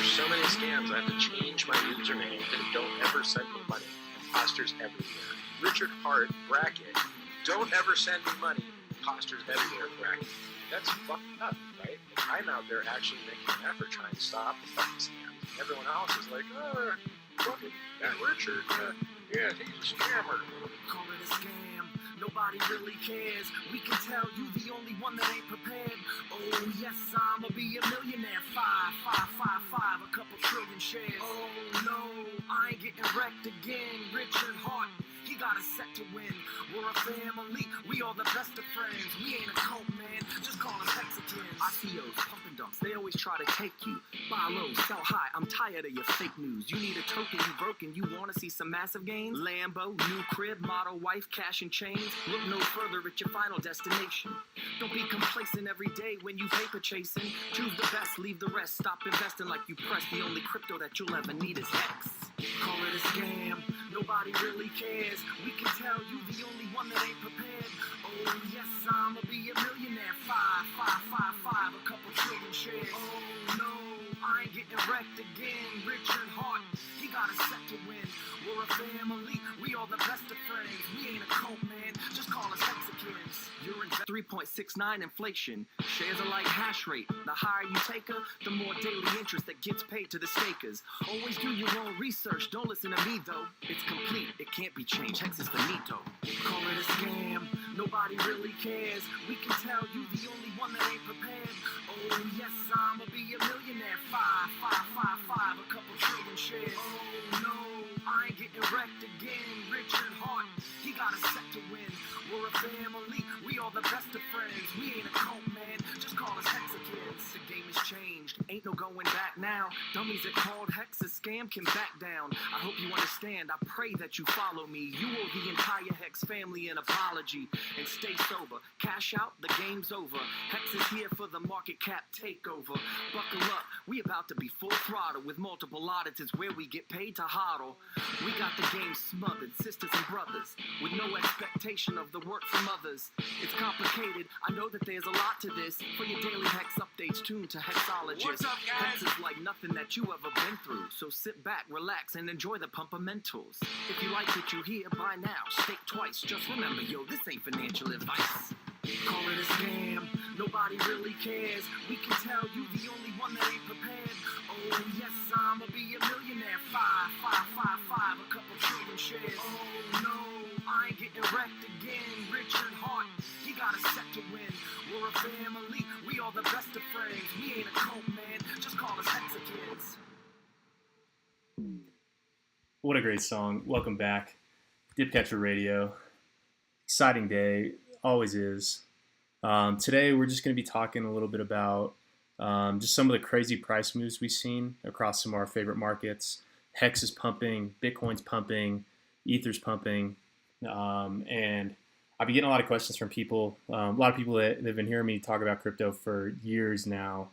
There's so many scams. I have to change my username. Don't ever send me money. Imposters everywhere. Richard Hart bracket. Don't ever send me money. Imposters everywhere bracket. That's fucked up, right? I'm out there actually making an effort trying to stop the fucking scams. Everyone else is like, oh, fucking that Richard. Yeah, he's a scammer. Call it a scam. Nobody really cares. We can tell you the only one that ain't prepared. Oh yes, I'ma be a millionaire. 5, a couple trillion shares. Oh no, I ain't getting wrecked again. Richard Hart, he got us set to win. We're a family, we all the best of friends. We ain't a cult, man, just call us Mexicans. ICOs, pump and dumps, they always try to take you. Buy low, sell high, I'm tired of your fake news. You need a token, you broken, you wanna see some massive gains? Lambo, new crib, model wife, cash and chains. Look no further at your final destination. Don't be complacent every day when you paper chasing. Choose the best, leave the rest. Stop investing like you press. The only crypto that you'll ever need is HEX. Call it a scam. Nobody really cares. We can tell you the only one that ain't prepared. Oh yes, I'ma be a millionaire. 5, a couple trillion shares. Oh no, I ain't getting wrecked again. Richard Hart, he got us set to win. We're a family, we all the best of friends. We ain't a cult, man, just call us Mexicans. You're in 3.69 inflation. Shares are like hash rate. The higher you take her, the more daily interest that gets paid to the stakers. Always do your own research, don't listen to me though. It's complete, it can't be changed. HEX is finito. Call it a scam, nobody really cares. We can tell you the only one that ain't prepared. Oh yes, I'ma be a millionaire. 5, a couple trillion shares. Oh no, I ain't getting wrecked again. Richard Hart, he got us set to win. We're a family, we all the best of friends. We ain't a cult, man, just call us Hexicans. The game has changed, ain't no going back now. Dummies that called Hex a scam can back down. I hope you understand, I pray that you follow me. You owe the entire Hex family an apology. And stay sober, cash out, the game's over. Hex is here for the market cap takeover. Buckle up, we about to be full throttle. With multiple auditors where we get paid to hodl. We got the game smothered, sisters and brothers, with no expectation of the work from others. It's complicated, I know that there's a lot to this. For your daily Hex updates, tune to Hexologists. What's up, guys? Hex is like nothing that you ever been through. So sit back, relax, and enjoy the pumpamentals. If you like what you hear, by now, stake twice. Just remember, yo, this ain't financial advice. Call it a scam, nobody really cares. We can tell you the only one that ain't prepared. Oh yes, I'ma be a millionaire. 5, a couple trillion shares. Oh no, I ain't getting wrecked again. Richard Hart, he got us set to win. We're a family, we all the best of friends. We ain't a cult, man, just call us Hexicans. What a great song. Welcome back. Dipcatcher Radio. Exciting day. Always is. Today we're just going to be talking a little bit about just some of the crazy price moves we've seen across some of our favorite markets. HEX is pumping, Bitcoin's pumping, Ether's pumping, and I've been getting a lot of questions from people. A lot of people that have been hearing me talk about crypto for years now,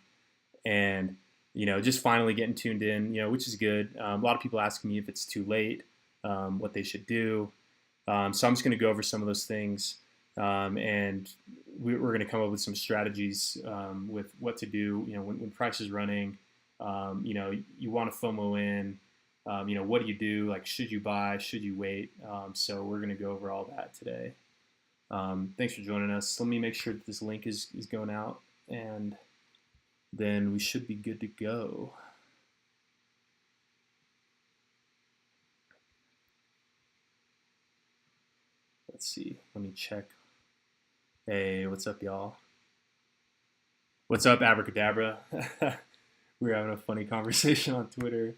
and just finally getting tuned in, which is good. A lot of people asking me if it's too late, what they should do. So I'm just going to go over some of those things. And we're going to come up with some strategies with what to do. When price is running, you want to FOMO in. What do you do? Like, should you buy? Should you wait? So we're going to go over all that today. Thanks for joining us. Let me make sure that this link is going out, and then we should be good to go. Let's see. Let me check. Hey, what's up, y'all? What's up, Abracadabra? We're having a funny conversation on Twitter.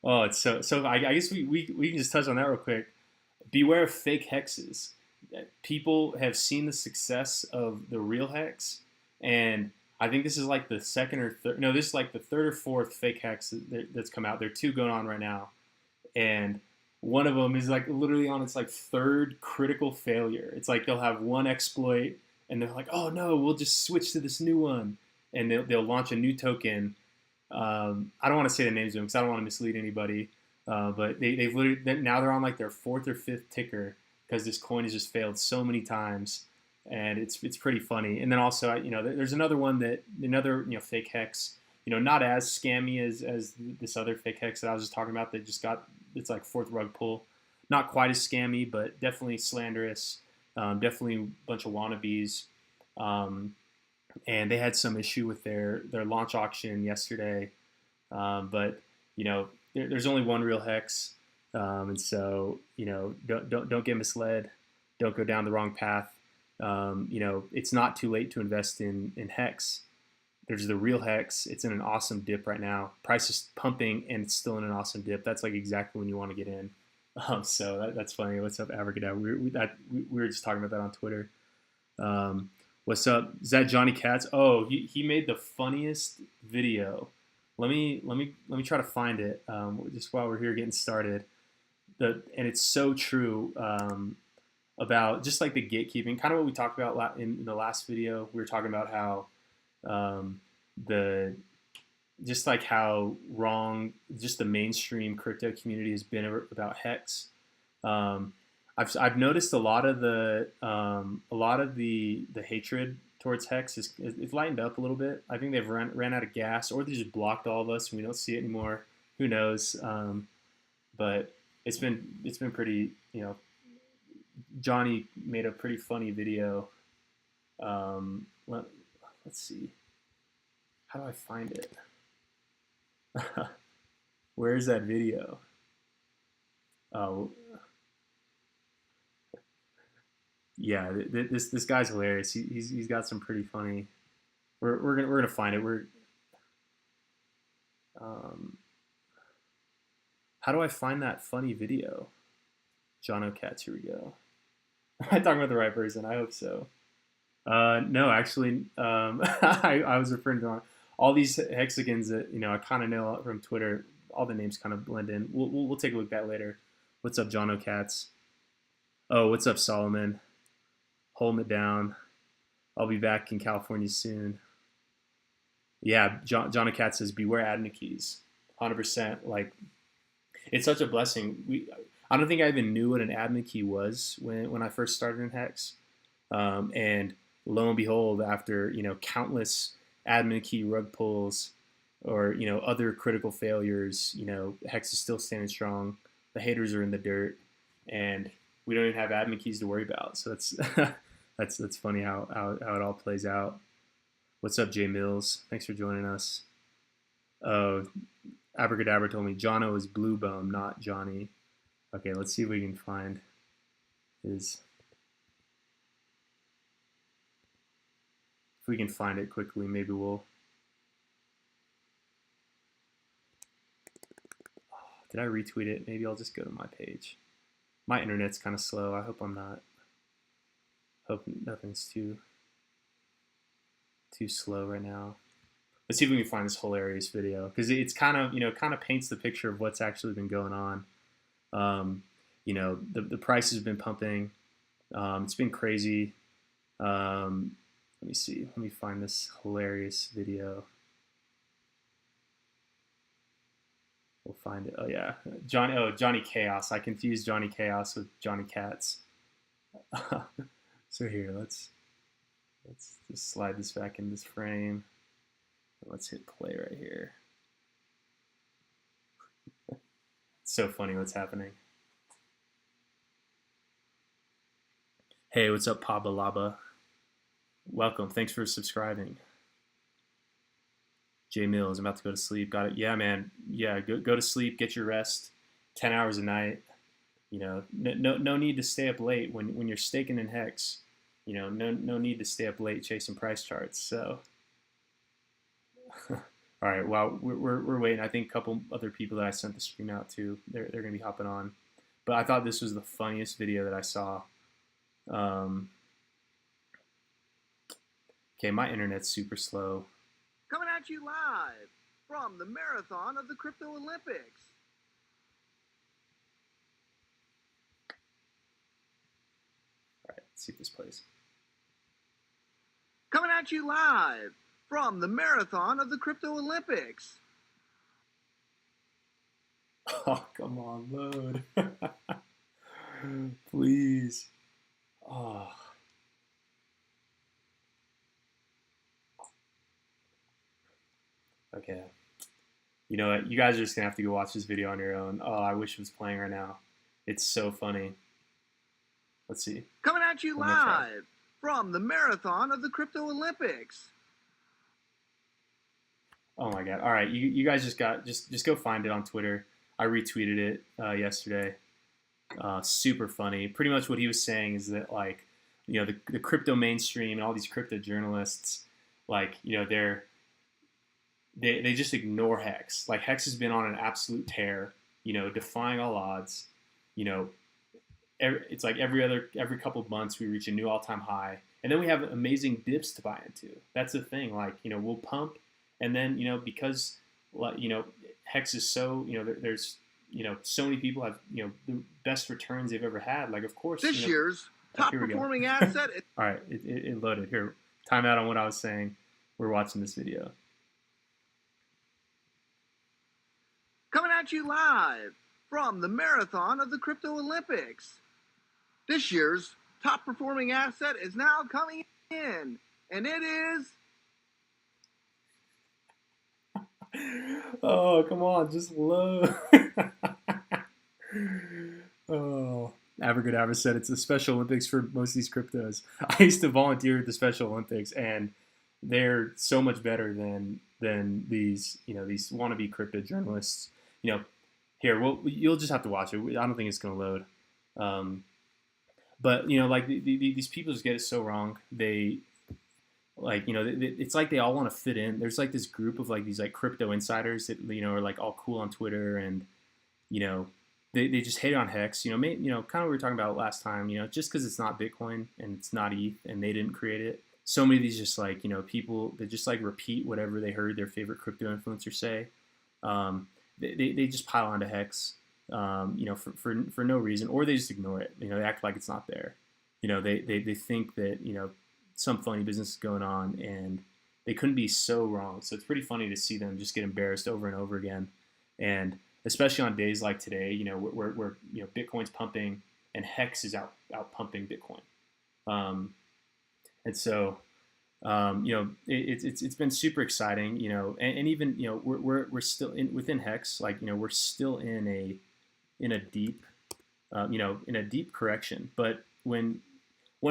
Oh, it's so. I guess we can just touch on that real quick. Beware of fake hexes. People have seen the success of the real hex, and I think this is like the second or third. No, this is like the third or fourth fake hex that's come out. There are two going on right now, and one of them is like literally on its like third critical failure. It's like they'll have one exploit, and they're like, "Oh no, we'll just switch to this new one," and they'll launch a new token. I don't want to say the names of them because I don't want to mislead anybody. But they've literally now they're on like their fourth or fifth ticker because this coin has just failed so many times, and it's pretty funny. And then also there's another one another fake hex not as scammy as this other fake hex that I was just talking about that just got, it's like fourth rug pull. Not quite as scammy, but definitely slanderous. Definitely a bunch of wannabes. And they had some issue with their launch auction yesterday. But there's only one real hex, and so don't get misled. Don't go down the wrong path. It's not too late to invest in hex. There's the real hex. It's in an awesome dip right now. Price is pumping, and it's still in an awesome dip. That's like exactly when you want to get in. So that's funny. What's up, Abracadabra? We were just talking about that on Twitter. What's up? Is that Johnny Katz? Oh, he made the funniest video. Let me try to find it. Just while we're here getting started. And it's so true about just like the gatekeeping, kind of what we talked about in the last video. We were talking about how just like how wrong just the mainstream crypto community has been about hex. I've noticed a lot of the hatred towards hex is lightened up a little bit. I think they've ran out of gas, or they just blocked all of us and we don't see it anymore. Who knows? But it's been pretty. Johnny made a pretty funny video. Let's see. How do I find it? Where's that video? Oh, yeah. This guy's hilarious. He's got some pretty funny. We're gonna find it. How do I find that funny video? John O'Cats. Here we go. Am I talking about the right person? I hope so. No, actually, I was referring to all these hexagons that I kind of know from Twitter. All the names kind of blend in. We'll take a look at that later. What's up, John O'Cats? Oh, what's up, Solomon? Holding it down. I'll be back in California soon. Yeah, John O'Cats says beware admin keys. 100%. Like, it's such a blessing. I don't think I even knew what an admin key was when I first started in Hex. And lo and behold, after countless admin key rug pulls or other critical failures, Hex is still standing strong. The haters are in the dirt, and we don't even have admin keys to worry about. So that's that's funny how it all plays out. What's up, Jay Mills? Thanks for joining us. Oh, Abracadabra told me Jono is Blue Bum, not Johnny. Okay, let's see if we can find his. If we can find it quickly, maybe we'll. Oh, did I retweet it? Maybe I'll just go to my page. My internet's kind of slow. I hope I'm not. Hope nothing's too slow right now. Let's see if we can find this hilarious video, because it's kind of kind of paints the picture of what's actually been going on. The price has been pumping. It's been crazy. Let me see. Let me find this hilarious video. We'll find it. Oh yeah, Johnny Chaos. I confused Johnny Chaos with Johnny Katz. So here, let's just slide this back in this frame. Let's hit play right here. It's so funny what's happening. Hey, what's up, Paba Laba? Welcome. Thanks for subscribing. Jay Mills, I'm about to go to sleep. Got it. Yeah, man. Yeah, go to sleep. Get your rest. 10 hours a night. No need to stay up late when you're staking in Hex. No need to stay up late chasing price charts. So, all right. Well, we're waiting. I think a couple other people that I sent the stream out to, they're gonna be hopping on. But I thought this was the funniest video that I saw. Okay, my internet's super slow. Coming at you live from the marathon of the Crypto Olympics. All right, let's see if this plays. Coming at you live from the marathon of the Crypto Olympics. Oh, come on, load. Please. Oh. Okay, Okay. You know what? You guys are just gonna have to go watch this video on your own. Oh, I wish it was playing right now. It's so funny. Let's see. Coming at you One more try. live from the marathon of the Crypto Olympics. Oh my god! All right, you guys just go find it on Twitter. I retweeted it yesterday. Super funny. Pretty much what he was saying is that, like, you know, the crypto mainstream and all these crypto journalists, like, you know, they just ignore Hex. Like, Hex has been on an absolute tear, you know, defying all odds. You know, it's like every couple of months we reach a new all-time high, and then we have amazing dips to buy into. That's the thing. Like, you know, we'll pump, and then, you know, because, you know, Hex is so, you know, there's, you know, so many people have, you know, the best returns they've ever had. Like, of course, This you know, year's top here we go. performing asset is All right, it loaded. Here, time out on what I was saying. We're watching this video. coming at you live from the marathon of the Crypto Olympics. This year's top performing asset is now coming in, and it is Oh, come on, just load. Oh, Abracadabra said it's the Special Olympics for most of these cryptos. I used to volunteer at the Special Olympics, and they're so much better than these, you know, these wannabe crypto journalists. You know, here, well, you'll just have to watch it. I don't think it's going to load. But, you know, like, these people just get it so wrong. They, like, you know, it's like they all want to fit in. There's like this group of like these like crypto insiders that, you know, are like all cool on Twitter, and, you know, they just hate on Hex. You know, kind of what we were talking about last time. You know, just because it's not Bitcoin and it's not ETH and they didn't create it. So many of these just, like, you know, people that just like repeat whatever they heard their favorite crypto influencer say. They just pile onto Hex, you know, for no reason, or they just ignore it. You know, they act like it's not there. You know, they think that, you know, some funny business is going on, and they couldn't be so wrong. So it's pretty funny to see them just get embarrassed over and over again. And especially on days like today, you know, where you know, Bitcoin's pumping and Hex is out pumping Bitcoin. And so, you know, it's been super exciting, you know, and even, you know, we're still within Hex, like, you know, we're still in a deep, you know, in a deep correction. But one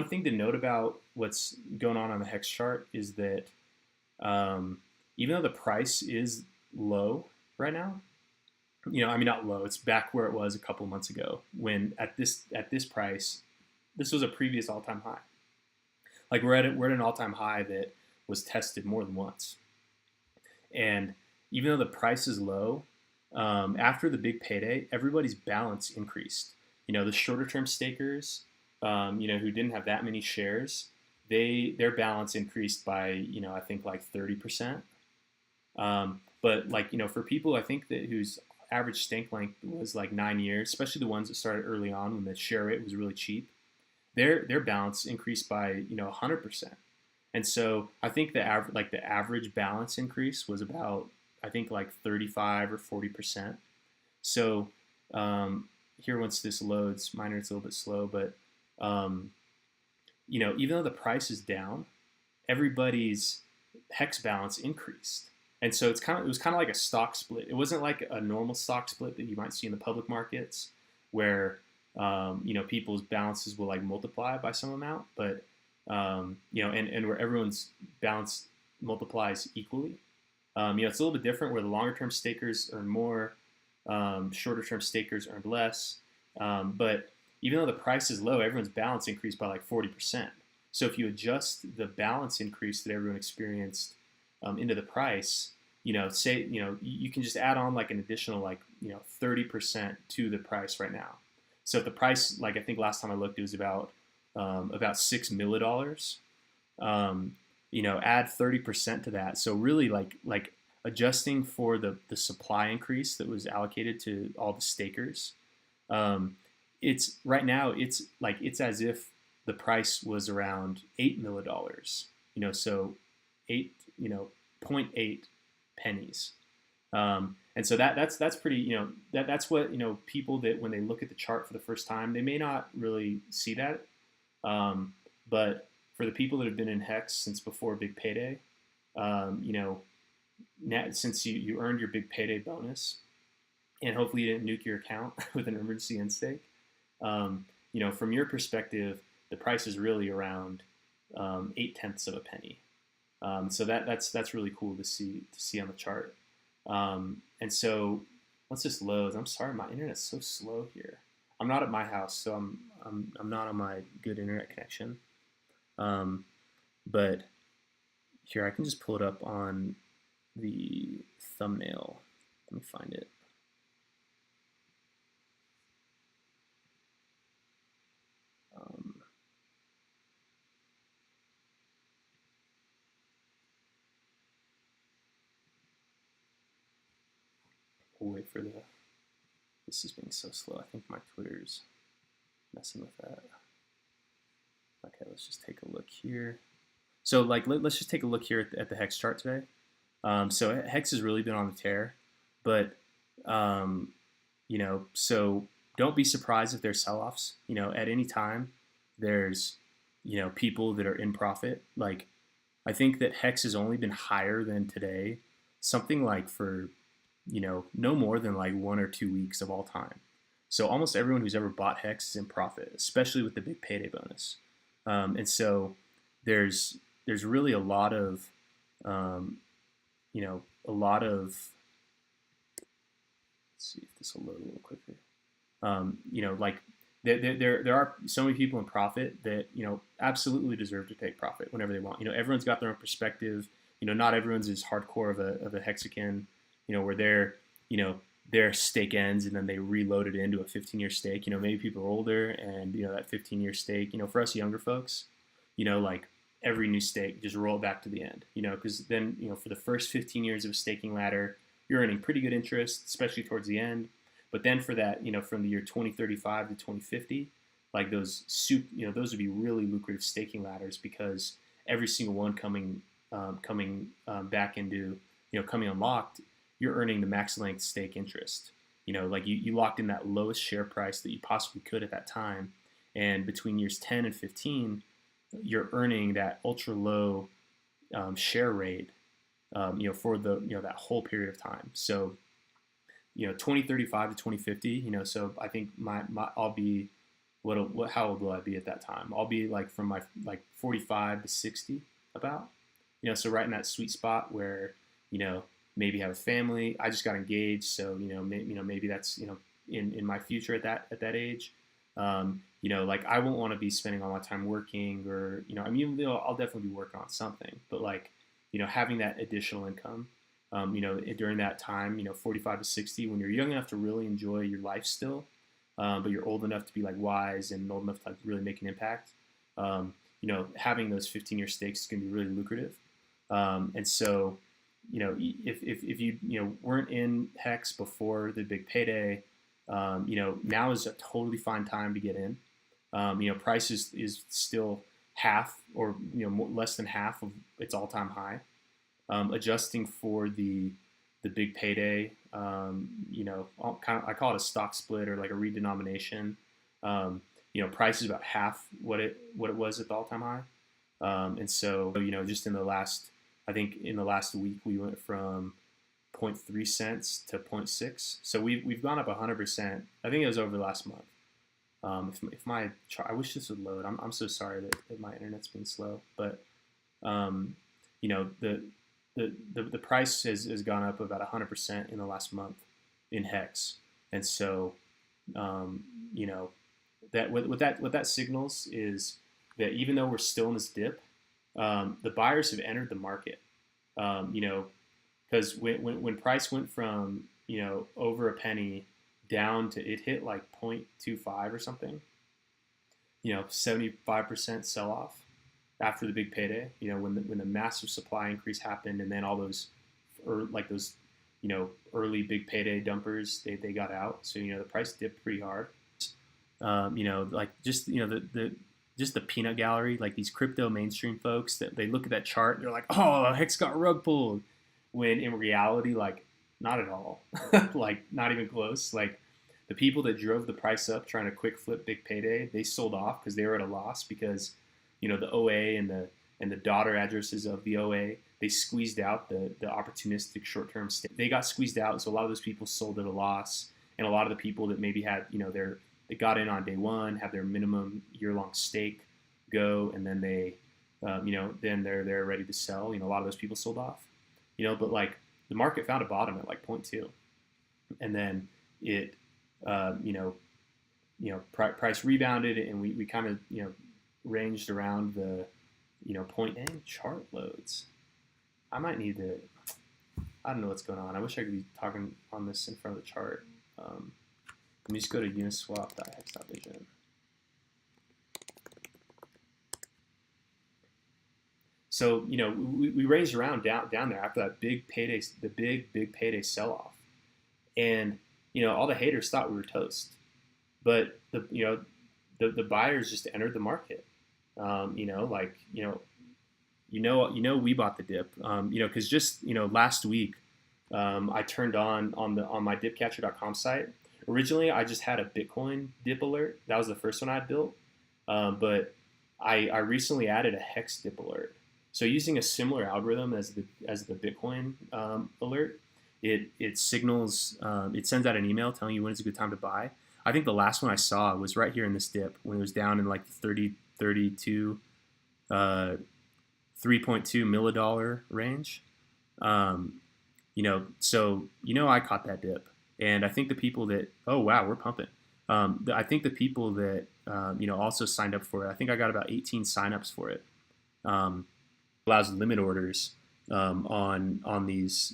thing to note about what's going on the Hex chart is that, even though the price is low right now, you know, I mean, not low, it's back where it was a couple months ago, when at this price, this was a previous all-time high. Like, we're at an all-time high that was tested more than once. And even though the price is low, after the big payday, everybody's balance increased. You know, the shorter-term stakers, you know, who didn't have that many shares, their balance increased by, you know, I think like 30%. But, like, you know, for people, I think that whose average stake length was like 9 years, especially the ones that started early on when the share rate was really cheap, their balance increased by, you know, 100%. And so I think the average balance increase was about, I think, like 35 or 40%. So here, once this loads, mine it's a little bit slow, but you know, even though the price is down, everybody's Hex balance increased. And so it was kind of like a stock split. It wasn't like a normal stock split that you might see in the public markets, where you know, people's balances will like multiply by some amount, but you know, and where everyone's balance multiplies equally. You know, it's a little bit different, where the longer term stakers earn more, shorter term stakers earn less. But even though the price is low, everyone's balance increased by like 40%. So if you adjust the balance increase that everyone experienced into the price, you know, say, you know, you can just add on like an additional, like, you know, 30% to the price right now. So if the price, like, I think last time I looked, it was about $6 million. You know, add 30% to that. So really, like adjusting for the supply increase that was allocated to all the stakers, it's right now, it's as if the price was around $8 million. You know, so 0.8 pennies. And so that's pretty, you know, that's what, you know, people that when they look at the chart for the first time, they may not really see that. But for the people that have been in Hex since before Big Payday, you know, since you earned your big payday bonus, and hopefully you didn't nuke your account with an emergency end stake, from your perspective, the price is really around 0.8 of a penny. So that's really cool to see on the chart. And so let's just load. I'm sorry, my internet's so slow here. I'm not at my house, so I'm not on my good internet connection. But here I can just pull it up on the thumbnail. Let me find it. We'll wait for this is being so slow. I think my Twitter's messing with that. Okay, let's just take a look here. So let's just take a look here at the HEX chart today. So HEX has really been on the tear, but so don't be surprised if there's sell-offs. At any time there's people that are in profit. Like, I think that HEX has only been higher than today, something like for no more than like 1 or 2 weeks of all time. So almost everyone who's ever bought HEX is in profit, especially with the big payday bonus. And so there's really a lot of let's see if this will load a little quicker. There are so many people in profit that absolutely deserve to take profit whenever they want. Everyone's got their own perspective. Not everyone's as hardcore of a Hexican. Where their stake ends and then they reload it into a 15-year stake. Maybe people are older and that 15-year stake. For us younger folks, like every new stake, just roll it back to the end. Because then for the first 15 years of a staking ladder, you're earning pretty good interest, especially towards the end. But then for that, from the year 2035 to 2050, like those would be really lucrative staking ladders, because every single one coming back into coming unlocked, you're earning the max length stake interest. Like you locked in that lowest share price that you possibly could at that time, and between years 10 and 15, you're earning that ultra low share rate, for that whole period of time. So 2035 to 2050, so I think I'll be, how old will I be at that time? I'll be like from my 45 to 60 about, so right in that sweet spot where, maybe have a family. I just got engaged, so maybe that's in my future at that age. Like I won't want to be spending all my time working, or I'll definitely be working on something, but having that additional income, during that time, 45 to 60, when you're young enough to really enjoy your life still, but you're old enough to be like wise and old enough to really make an impact. Having those 15-year stakes is going to be really lucrative, and so. If you weren't in HEX before the big payday, now is a totally fine time to get in. Price is still half or less than half of its all-time high. Adjusting for the big payday, I call it a stock split or like a redenomination. Price is about half what it was at the all-time high. And so just I think in the last week we went from 0.3 cents to 0.6. So we've gone up 100%. I think it was over the last month. If my chart, I wish this would load. I'm so sorry that my internet's been slow, but the price has gone up about 100% in the last month in HEX, and so that what that signals is that even though we're still in this dip, the buyers have entered the market, because when price went from over a penny down to, it hit like 0.25 or something, 75% sell off after the big payday. When the massive supply increase happened, and then all those early big payday dumpers they got out, so the price dipped pretty hard. Just the peanut gallery, like these crypto mainstream folks, that they look at that chart, they're like, oh, HEX got rug pulled, when in reality, like, not at all. Like, not even close. Like, the people that drove the price up trying to quick flip big payday, they sold off because they were at a loss, because the OA and the daughter addresses of the OA, they squeezed out the opportunistic short-term stake. They got squeezed out, so a lot of those people sold at a loss, and a lot of the people that maybe had, they got in on day one, have their minimum year-long stake go, and then they, then they're ready to sell. A lot of those people sold off. But like the market found a bottom at like 0.2, and then it, price rebounded, and we kind of ranged around the point. And chart loads. I might need to. I don't know what's going on. I wish I could be talking on this in front of the chart. Let me just go to uniswap.hex.vision. So we ranged around down there after that big payday, the big payday sell-off, and all the haters thought we were toast, but the buyers just entered the market. We bought the dip, because just last week, I turned on my dipcatcher.com site. Originally, I just had a Bitcoin dip alert. That was the first one I had built, but I recently added a HEX dip alert. So using a similar algorithm as the Bitcoin alert, it signals, it sends out an email telling you when it's a good time to buy. I think the last one I saw was right here in this dip when it was down in like the 32, 3.2 millidollar range. So I caught that dip, and I think the people that, oh wow, we're pumping. I think the people that also signed up for it. I think I got about 18 signups for it. Allows limit orders on this.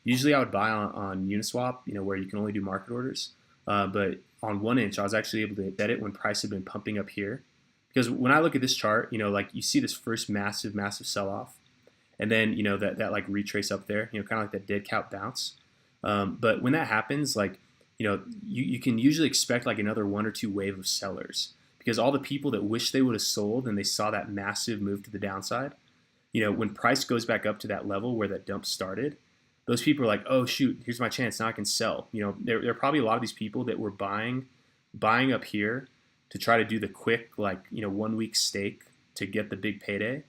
Usually I would buy on Uniswap, where you can only do market orders. But on 1 inch, I was actually able to bet it when price had been pumping up here. Because when I look at this chart, like you see this first massive sell-off, and then that like retrace up there, kind of like that dead cat bounce. But when that happens, like you can usually expect like another 1 or 2 wave of sellers, because all the people that wish they would have sold and they saw that massive move to the downside, when price goes back up to that level where that dump started, those people are like, oh shoot, here's my chance, now I can sell. There are probably a lot of these people that were buying up here to try to do the quick 1 week stake to get the big payday.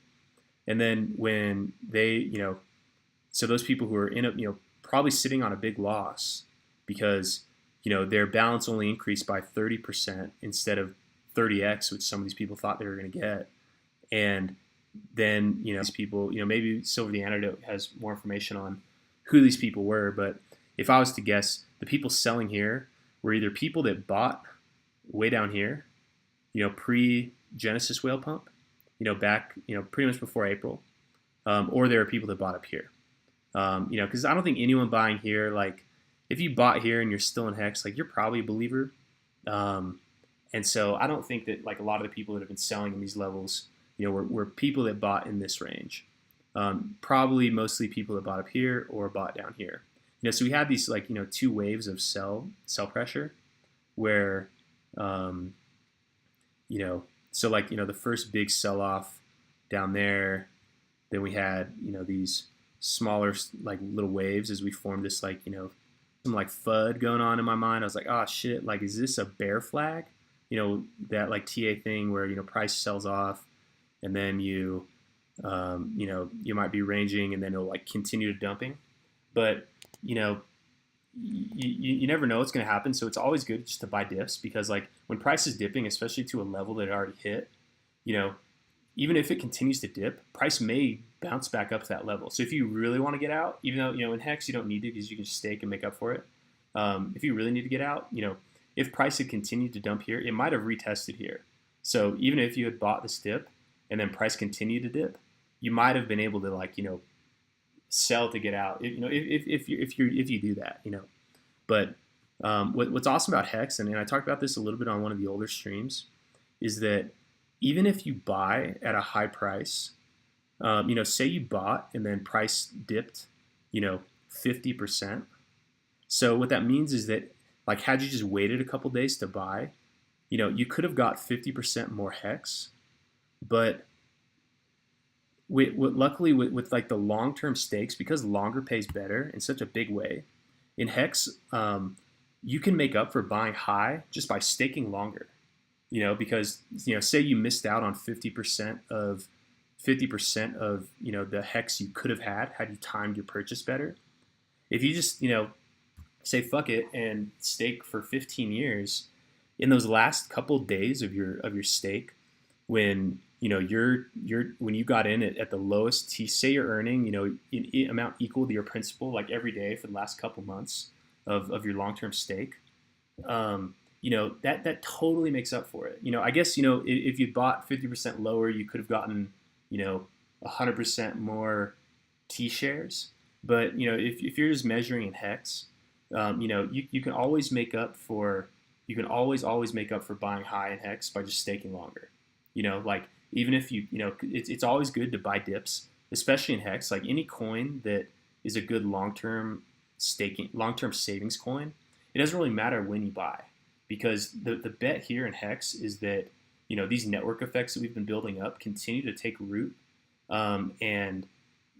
And then when they, so those people who are probably sitting on a big loss because, their balance only increased by 30% instead of 30x, which some of these people thought they were going to get. And then, these people, maybe Silver the Antidote has more information on who these people were. But if I was to guess, the people selling here were either people that bought way down here, pre-Genesis whale pump, back, pretty much before April, or there are people that bought up here. Because I don't think anyone buying here, like, if you bought here and you're still in HEX, like, you're probably a believer. And so I don't think that, like, a lot of the people that have been selling in these levels, were people that bought in this range. Probably mostly people that bought up here or bought down here. So we had these, like, 2 waves of sell pressure where, so like, the first big sell-off down there, then we had, these smaller, like, little waves as we formed this, like, some, like, FUD going on in my mind. I was like, oh, shit, like, is this a bear flag? That, like, TA thing where, price sells off, and then you might be ranging, and then it'll, like, continue to dumping. But, you never know what's going to happen, so it's always good just to buy dips, because, like, when price is dipping, especially to a level that it already hit, even if it continues to dip, price may bounce back up to that level. So if you really want to get out, even though, in HEX you don't need to because you can stake and make up for it, if you really need to get out, if price had continued to dump here, it might have retested here. So even if you had bought this dip and then price continued to dip, you might have been able to, like, sell to get out, if you do that, But what's awesome about HEX, and I talked about this a little bit on one of the older streams, is that even if you buy at a high price, say you bought and then price dipped, 50%. So what that means is that, like, had you just waited a couple days to buy, you could have got 50% more HEX, but luckily with like the long-term stakes, because longer pays better in such a big way, in HEX, you can make up for buying high just by staking longer. Because say you missed out on 50% of 50% of, the HEX you could have had you timed your purchase better. If you just, say fuck it and stake for 15 years, in those last couple days of your stake, when when you got in at the lowest, say you're earning an amount equal to your principal like every day for the last couple months of your long-term stake, that totally makes up for it. I guess if you bought 50% lower, you could have gotten 100% more T shares. But if you're just measuring in HEX, you can always make up for always make up for buying high in HEX by just staking longer. Like even if it's always good to buy dips, especially in HEX. Like any coin that is a good long-term savings coin, it doesn't really matter when you buy, because the bet here in HEX is that these network effects that we've been building up continue to take root, and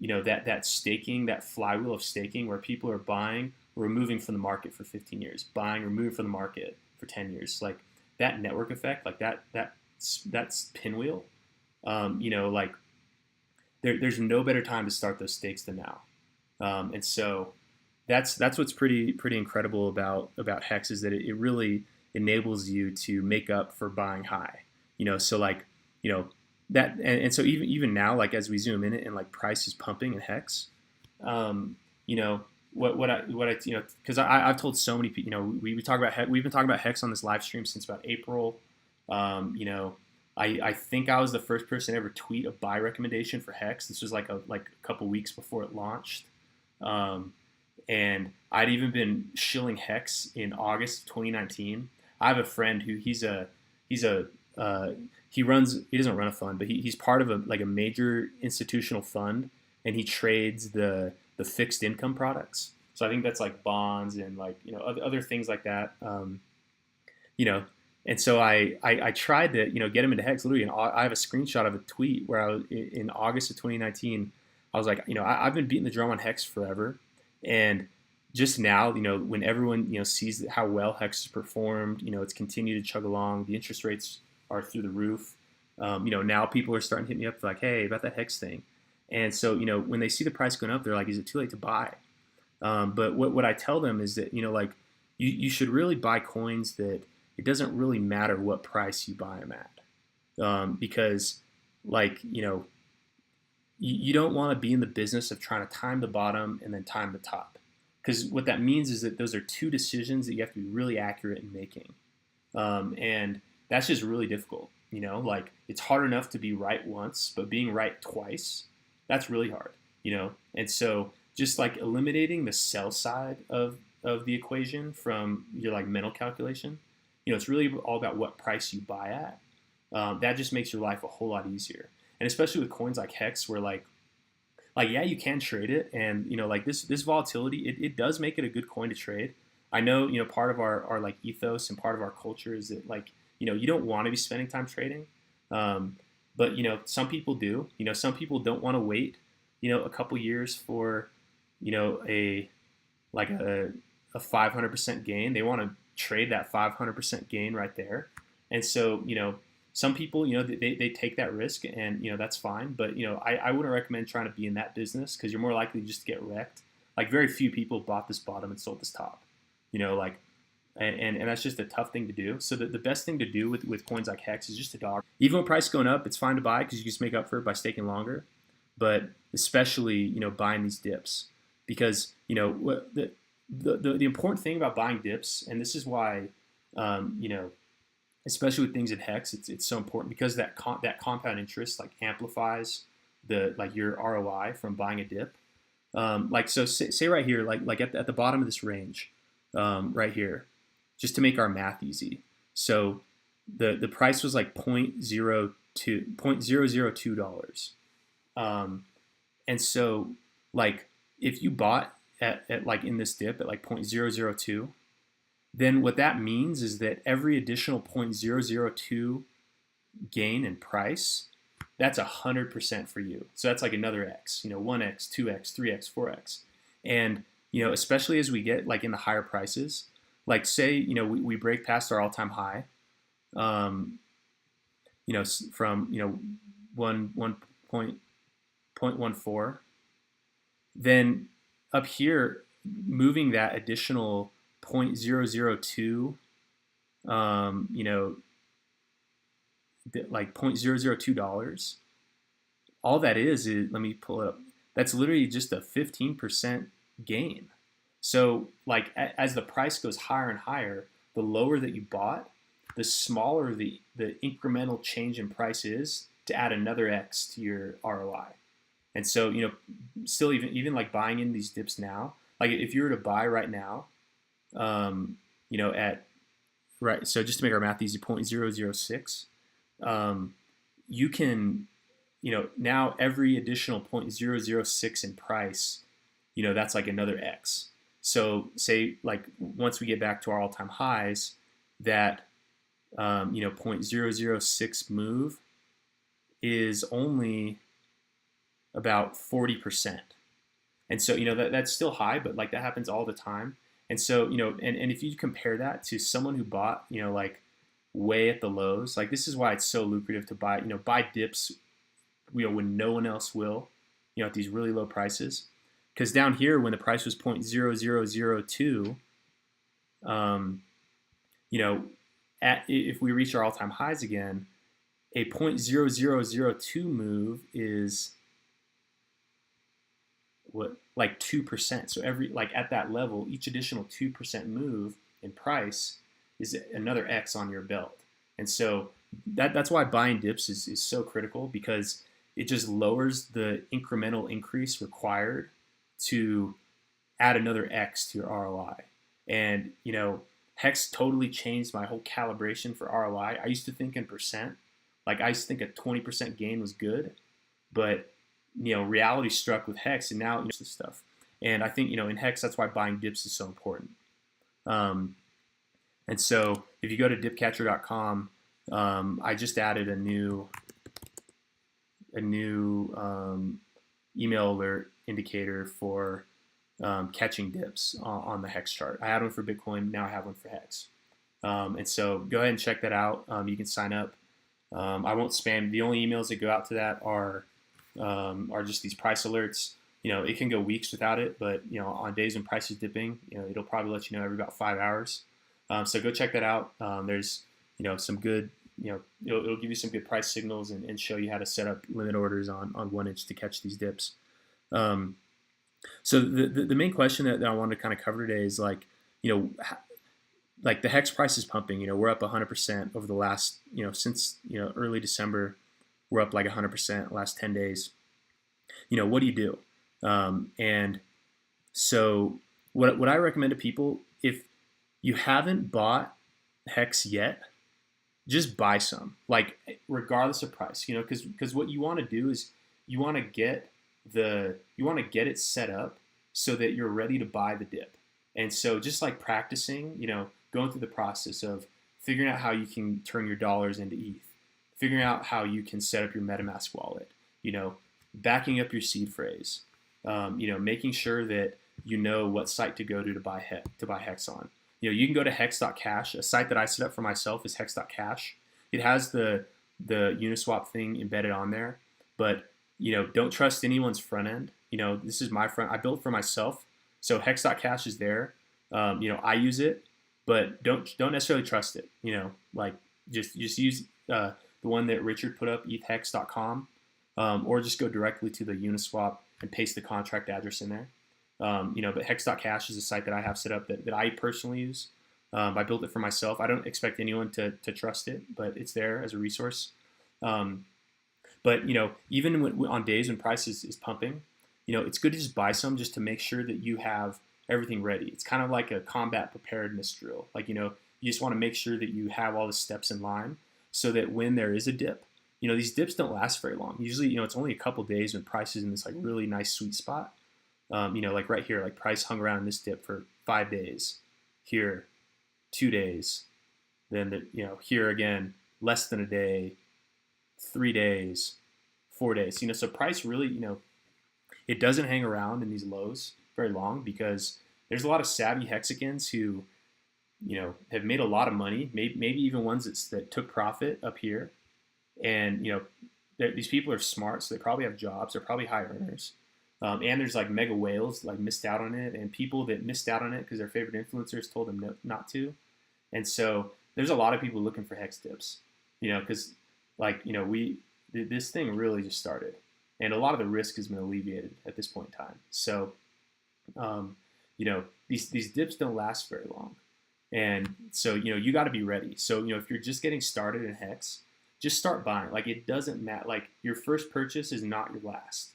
that staking, that flywheel of staking, where people are buying, removing from the market for 15 years, buying, removing from the market for 10 years, like that network effect, like that's pinwheel. Like there's no better time to start those stakes than now, and so that's what's pretty incredible about HEX, is that it really enables you to make up for buying high. So like that, and so even now, like as we zoom in and like price is pumping in HEX, what I because I've told so many people, we talk about HEX, we've been talking about HEX on this live stream since about April. I think I was the first person to ever tweet a buy recommendation for HEX. This was like a couple weeks before it launched. And I'd even been shilling HEX in August of 2019. I have a friend who he doesn't run a fund, but he's part of a major institutional fund, and he trades the fixed income products. So I think that's like bonds and other things like that. And so I tried to get him into HEX. Literally, I have a screenshot of a tweet where I was in August of 2019. I was like, I've been beating the drum on HEX forever, and just now, when everyone sees how well HEX has performed, it's continued to chug along. The interest rates are through the roof. Now people are starting to hit me up like, hey, about that HEX thing. And so when they see the price going up, they're like, is it too late to buy? But what I tell them is that you should really buy coins that it doesn't really matter what price you buy them at, because you don't want to be in the business of trying to time the bottom and then time the top, because what that means is that those are two decisions that you have to be really accurate in making, and that's just really difficult. It's hard enough to be right once, but being right twice, that's really hard. And so just eliminating the sell side of the equation from your mental calculation, it's really all about what price you buy at. That just makes your life a whole lot easier. And especially with coins like HEX, where yeah, you can trade it, and this volatility, it does make it a good coin to trade. I know part of our ethos and part of our culture is that you don't want to be spending time trading, but some people do. Some people don't want to wait a couple years for a 500% gain. They want to trade that 500% gain right there. And so some people they take that risk, and that's fine, but I wouldn't recommend trying to be in that business, because you're more likely just to get wrecked. Very few people bought this bottom and sold this top, and that's just a tough thing to do. So the best thing to do with coins like HEX is just to dog. Even when price is going up, it's fine to buy, because you just make up for it by staking longer, but especially buying these dips, because the important thing about buying dips, and this is why especially with things in HEX, it's so important, because that compound interest amplifies your ROI from buying a dip. So say right here, at the bottom of this range, right here, just to make our math easy. So the price was $0.002. And so if you bought at in this dip at 0.002, then what that means is that every additional 0.002 gain in price, that's 100% for you. So that's another X, 1X, 2X, 3X, 4X. And, especially as we get in the higher prices, say, we break past our all-time high, from, 1.2 0.14. Then up here, moving that additional 0.002, like $0.002, all that is, let me pull it up. That's literally just a 15% gain. So like as the price goes higher and higher, the lower that you bought, the smaller the incremental change in price is to add another X to your ROI. And so, still even like buying in these dips now, like if you were to buy right now, so just to make our math easy, 0.006, you can, now every additional 0.006 in price, that's like another X. So say like once we get back to our all-time highs, that 0.006 move is only about 40%. And so, that's still high, but like that happens all the time. And so, and if you compare that to someone who bought, like way at the lows, like this is why it's so lucrative to buy, buy dips, when no one else will, at these really low prices. Because down here, when the price was 0.0002, if we reach our all-time highs again, a 0.0002 move is like 2%. So at that level, each additional 2% move in price is another X on your belt. And so that's why buying dips is so critical, because it just lowers the incremental increase required to add another X to your ROI. And, HEX totally changed my whole calibration for ROI. I used to think in percent. Like I used to think a 20% gain was good, but reality struck with HEX, and now this stuff. And I think in HEX, that's why buying dips is so important. And so if you go to dipcatcher.com, I just added a new email alert indicator for catching dips on the HEX chart. I had one for Bitcoin, now I have one for HEX. And so go ahead and check that out. You can sign up. I won't spam. The only emails that go out to that are just these price alerts. It can go weeks without it, but on days when price is dipping, it'll probably let you know every about 5 hours. So go check that out. There's some good, it'll give you some good price signals and show you how to set up limit orders on 1 inch to catch these dips. So the main question that I wanted to kind of cover today is like the HEX price is pumping. We're up 100% over the last, since early December. We're up like 100% last 10 days. What do you do? And so what I recommend to people, if you haven't bought HEX yet, just buy some, like regardless of price, because what you want to do is you want to get it set up so that you're ready to buy the dip. And so just like practicing, going through the process of figuring out how you can turn your dollars into ETH, figuring out how you can set up your MetaMask wallet, backing up your seed phrase, making sure that what site to go to buy HEX on. You can go to hex.cash. A site that I set up for myself is hex.cash. It has the Uniswap thing embedded on there, but don't trust anyone's front end. This is my front. I built for myself, so hex.cash is there. I use it, but don't necessarily trust it. Like just use the one that Richard put up, ethhex.com, or just go directly to the Uniswap and paste the contract address in there. But hex.cash is a site that I have set up that I personally use. I built it for myself. I don't expect anyone to trust it, but it's there as a resource. But even on days when price is pumping, it's good to just buy some just to make sure that you have everything ready. It's kind of like a combat preparedness drill. Like, you just want to make sure that you have all the steps in line so that when there is a dip, these dips don't last very long. Usually, it's only a couple days when price is in this like really nice sweet spot. Like right here, like price hung around in this dip for 5 days. Here, 2 days. Then, here again, less than a day, 3 days, 4 days. So price really, it doesn't hang around in these lows very long because there's a lot of savvy hexagons who, have made a lot of money, maybe even ones that took profit up here and, these people are smart, so they probably have jobs. They're probably high earners. And there's like mega whales like missed out on it, and people that missed out on it because their favorite influencers told them not to. And so there's a lot of people looking for hex dips, because this thing really just started, and a lot of the risk has been alleviated at this point in time. So, these dips don't last very long, and so you got to be ready. So if you're just getting started in hex, just start buying. Like, it doesn't matter. Like, your first purchase is not your last.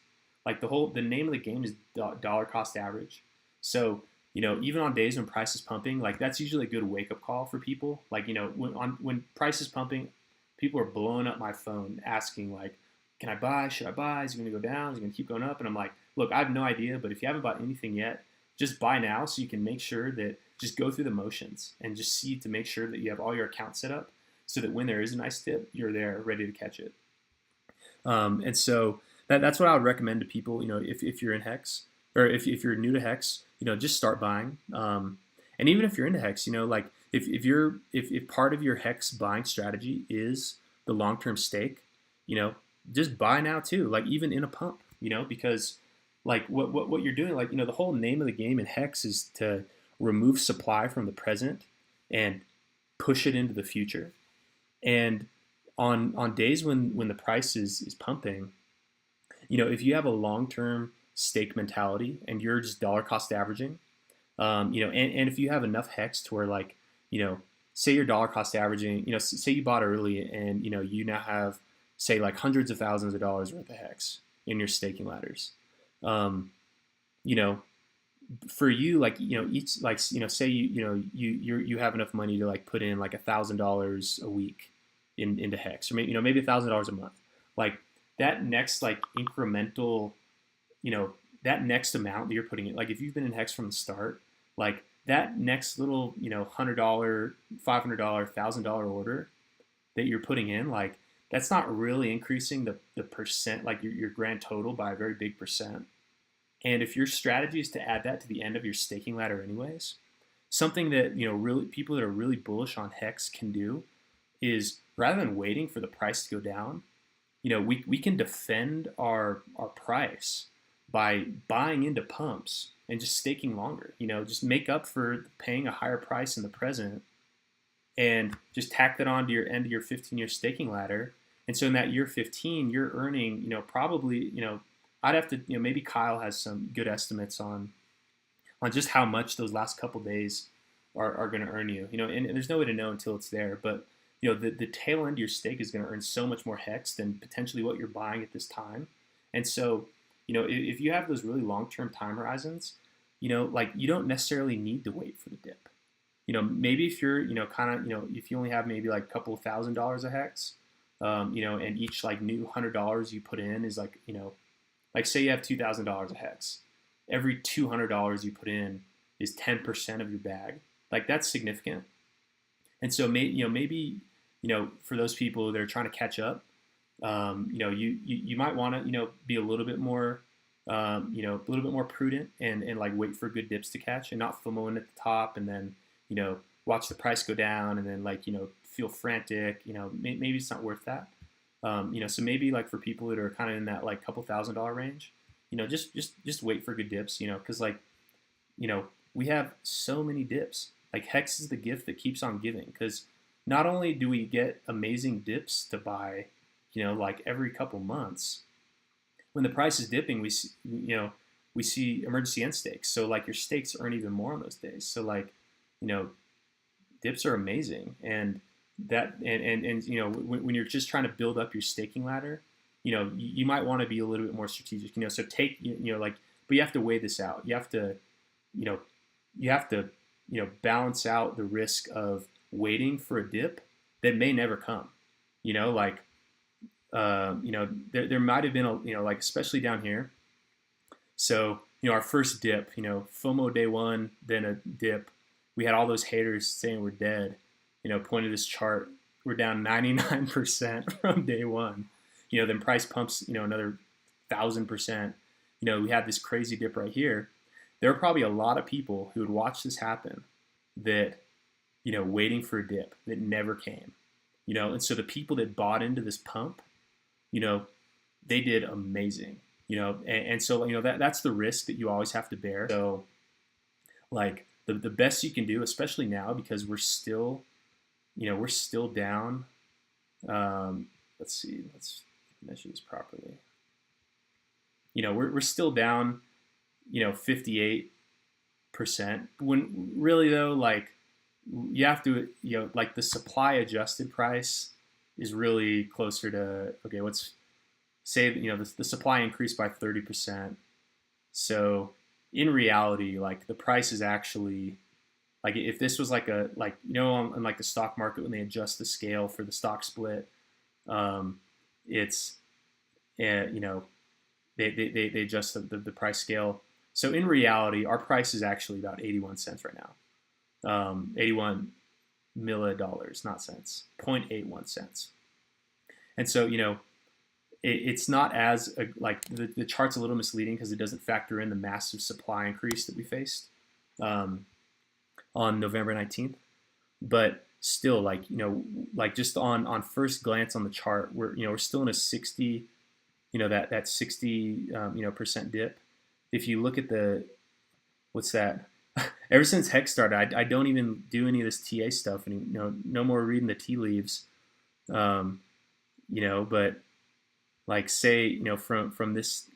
Like, the name of the game is dollar cost average. So, even on days when price is pumping, like, that's usually a good wake up call for people. Like, when price is pumping, people are blowing up my phone asking, like, can I buy? Should I buy? Is it going to go down? Is it going to keep going up? And I'm like, look, I have no idea, but if you haven't bought anything yet, just buy now so you can make sure that just go through the motions and just see to make sure that you have all your accounts set up so that when there is a nice dip, you're there ready to catch it. And so that's what I would recommend to people, if you're in hex, or if you're new to hex, just start buying. And even if you're into hex, like if part of your hex buying strategy is the long-term stake, just buy now too, like even in a pump, because like what you're doing, like, the whole name of the game in hex is to remove supply from the present and push it into the future. And on days when the price is pumping, if you have a long-term stake mentality and you're just dollar cost averaging, and if you have enough hex to where, like, say you're dollar cost averaging, say you bought early and, you now have, say, like hundreds of thousands of dollars worth of hex in your staking ladders. For you, like, each, like, say you have enough money to like put in like $1,000 a week into hex, or maybe $1,000 a month. Like, that next, like, incremental, that next amount that you're putting in, like, if you've been in hex from the start, like, that next little, $100, $500, $1,000 order that you're putting in, like, that's not really increasing the percent, like your grand total, by a very big percent. And if your strategy is to add that to the end of your staking ladder anyways, something that, really people that are really bullish on hex can do is, rather than waiting for the price to go down, we can defend our price by buying into pumps and just staking longer. Just make up for paying a higher price in the present and just tack that on to your end of your 15-year staking ladder. And so in that year 15, you're earning, probably, I'd have to, maybe Kyle has some good estimates on just how much those last couple days are going to earn you. And there's no way to know until it's there. But the tail end of your stake is going to earn so much more hex than potentially what you're buying at this time. And so, if you have those really long-term time horizons, like, you don't necessarily need to wait for the dip. Maybe if you're, if you only have maybe like a couple of $1,000 of hex, and each like new $100 you put in is like, like, say you have $2,000 of hex, every $200 you put in is 10% of your bag. Like, that's significant. And so maybe for those people that are trying to catch up, you might want to, be a little bit more, a little bit more prudent and like wait for good dips to catch and not FOMO in at the top and then, watch the price go down and then, like, feel frantic, maybe it's not worth that. So maybe, like, for people that are kind of in that like couple $1,000 range, just wait for good dips, because, like, we have so many dips. Like, hex is the gift that keeps on giving, because not only do we get amazing dips to buy, like every couple months, when the price is dipping, we see emergency end stakes. So, like, your stakes earn even more on those days. So, like, dips are amazing. And that, and when you're just trying to build up your staking ladder, you might want to be a little bit more strategic, so take, like, but you have to weigh this out. You have to, balance out the risk of waiting for a dip that may never come, like, there might have been a, like, especially down here. So, our first dip, FOMO day one, then a dip. We had all those haters saying we're dead, pointed this chart. We're down 99% from day one. Then price pumps, another 1,000%. We had this crazy dip right here. There are probably a lot of people who would watch this happen that, waiting for a dip that never came. And so the people that bought into this pump, they did amazing, and so, that's the risk that you always have to bear. So like the best you can do, especially now, because we're still down. Let's see, let's measure this properly. We're still down, 58%. When really though, like you have to, like the supply adjusted price is really closer to, okay, let's say that, the supply increased by 30%. So in reality, like the price is actually, like if this was like in like the stock market when they adjust the scale for the stock split, it's, they adjust the price scale. So in reality, our price is actually about 81 cents right now. 81 millidollars, not cents, 0.81 cents. And so, it's not as like the chart's a little misleading because it doesn't factor in the massive supply increase that we faced on November 19th. But still, like, like just on first glance on the chart, we're still in a 60, that 60 percent dip. If you look at what's that? Ever since HEX started, I don't even do any of this TA stuff, and no more reading the tea leaves. But like say, from this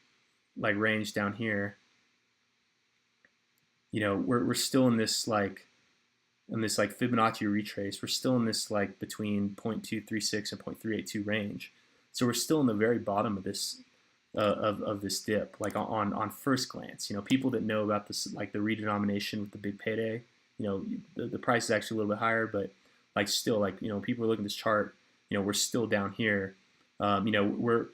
like range down here, we're still in this like Fibonacci retrace. We're still in this like between 0.236 and 0.382 range. So we're still in the very bottom of this of this dip, like on first glance. People that know about this, like the redenomination with the big payday, the price is actually a little bit higher, but like still, like, people are looking at this chart, we're still down here. We're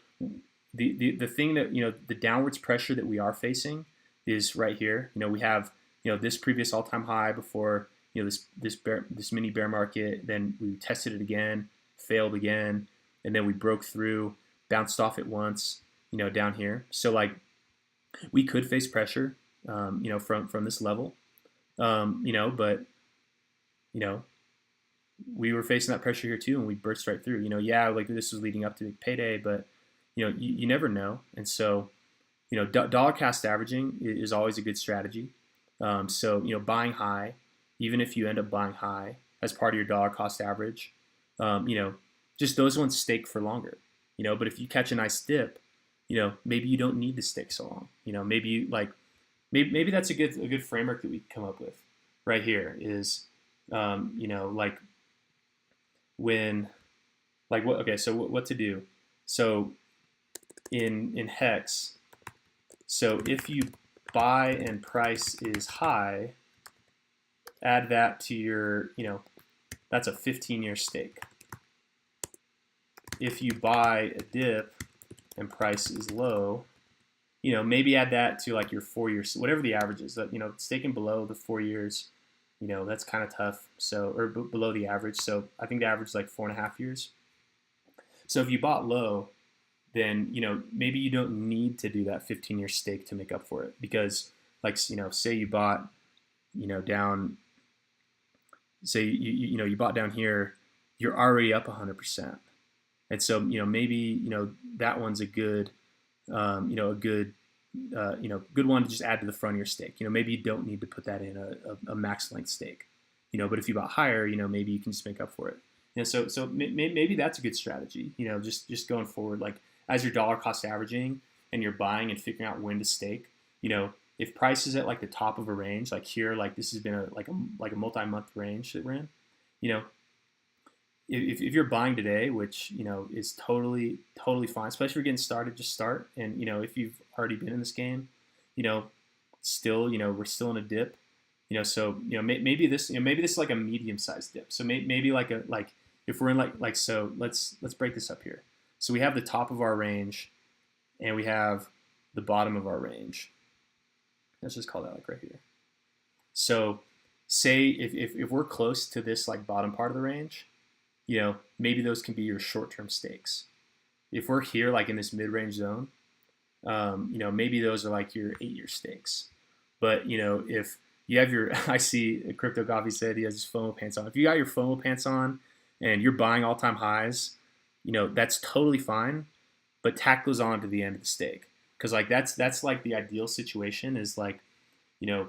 the thing that, the downwards pressure that we are facing is right here. We have, this previous all-time high before, this mini bear market, then we tested it again, failed again, and then we broke through, bounced off it once, down here. So like we could face pressure, from this level, but we were facing that pressure here too, and we burst right through. Yeah, like this was leading up to big payday, but you never know. And so, dollar cost averaging is always a good strategy. So buying high, even if you end up buying high as part of your dollar cost average, just those ones stake for longer. But if you catch a nice dip, maybe you don't need to stick so long. Maybe maybe that's a good framework that we come up with right here is, like when, like what, okay, so what to do. So in HEX, so if you buy and price is high, add that to your, that's a 15-year stake. If you buy a dip and price is low, maybe add that to like your 4 years, whatever the average is. That, staking below the 4 years, that's kind of tough. So, or below the average. So I think the average is like 4.5 years. So if you bought low, then, maybe you don't need to do that 15-year stake to make up for it, because like, say you bought, down, say you bought down here, you're already up 100%. And so, maybe, that one's a good, good one to just add to the front of your stake. Maybe you don't need to put that in a max length stake, but if you bought higher, maybe you can just make up for it. So maybe that's a good strategy, just going forward, like as your dollar cost averaging and you're buying and figuring out when to stake, if price is at like the top of a range, like here, like this has been a multi-month range that we're in, if you're buying today, which, is totally fine, especially if you're getting started, just start. And, if you've already been in this game, still, we're still in a dip, so, maybe this is like a medium-sized dip. So maybe like if we're in so let's break this up here. So we have the top of our range and we have the bottom of our range. Let's just call that like right here. So say if we're close to this like bottom part of the range, maybe those can be your short-term stakes. If we're here like in this mid-range zone, maybe those are like your 8-year stakes. But, if you have your, I see Crypto Coffee said he has his FOMO pants on. If you got your FOMO pants on and you're buying all-time highs, that's totally fine. but tack those on to the end of the stake. Because like that's like the ideal situation is like, you know,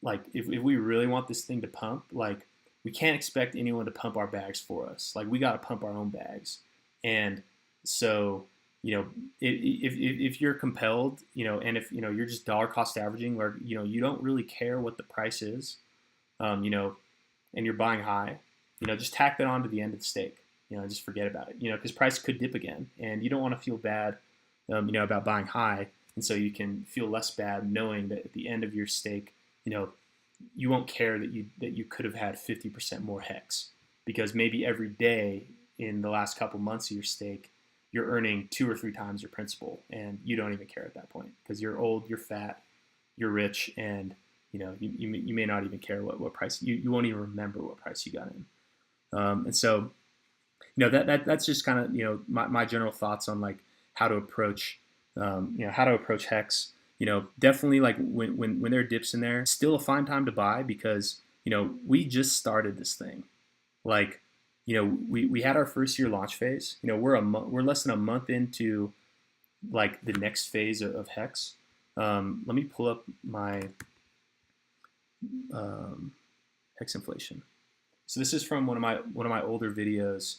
like if we really want this thing to pump, like we can't expect anyone to pump our bags for us. Like we got to pump our own bags. And so, you know, if you're compelled, you know, and if, you know, you're just dollar cost averaging where, you know, you don't really care what the price is, you know, and you're buying high, you know, just tack that on to the end of the stake, you know, just forget about it, you know, because price could dip again and you don't want to feel bad, you know, about buying high. And so you can feel less bad knowing that at the end of your stake, you know, you won't care that you could have had 50% more HEX because maybe every day in the last couple months of your stake, you're earning 2 or 3 times your principal, and you don't even care at that point because you're old, you're fat, you're rich, and you know you may not even care what price you won't even remember what price you got in. And so, you know that's just kind of, you know, my general thoughts on like how to approach you know, how to approach HEX. You know, definitely like when there are dips in there, still a fine time to buy because, you know, we just started this thing. Like, you know, we had our first year launch phase. You know, we're less than a month into like the next phase of HEX. Let me pull up my HEX inflation. So this is from one of my older videos.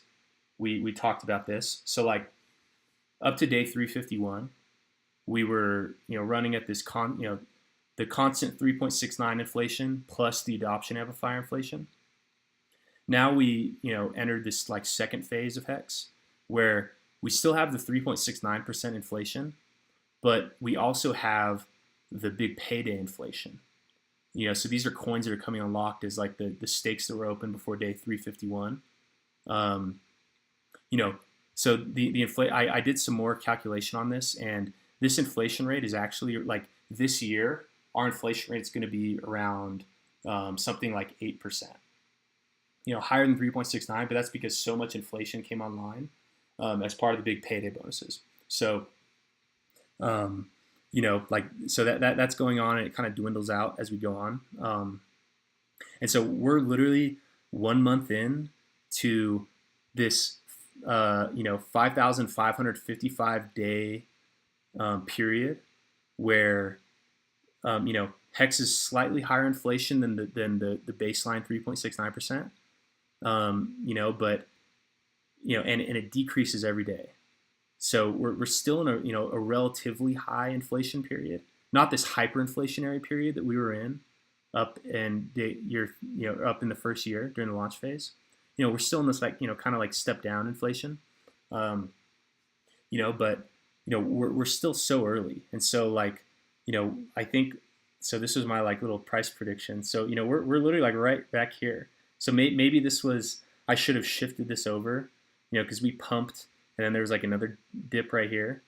We talked about this. So like up to day 351, we were, you know, running at this the constant 3.69 inflation plus the adoption amplifier inflation. Now we, you know, entered this like second phase of HEX where we still have the 3.69% inflation, but we also have the big payday inflation. You know, so these are coins that are coming unlocked as like the stakes that were open before day 351. You know, so I did some more calculation on this, and this inflation rate is actually like this year, our inflation rate is going to be around something like 8%. You know, higher than 3.69, but that's because so much inflation came online as part of the big payday bonuses. So, you know, like, so that's going on, and it kind of dwindles out as we go on. And so we're literally 1 month in to this, you know, 5,555 day period where, you know, HEX is slightly higher inflation than the baseline 3.69%. You know, but, you know, and it decreases every day. So we're still in a, you know, a relatively high inflation period, not this hyperinflationary period that we were in up in you know, up in the first year during the launch phase. You know, we're still in this like, you know, kind of like step down inflation. You know, but, you know, we're still so early. And so like, you know, I think, so this was my like little price prediction. So, you know, we're literally like right back here. So maybe this was, I should have shifted this over, you know, because we pumped and then there was like another dip right here.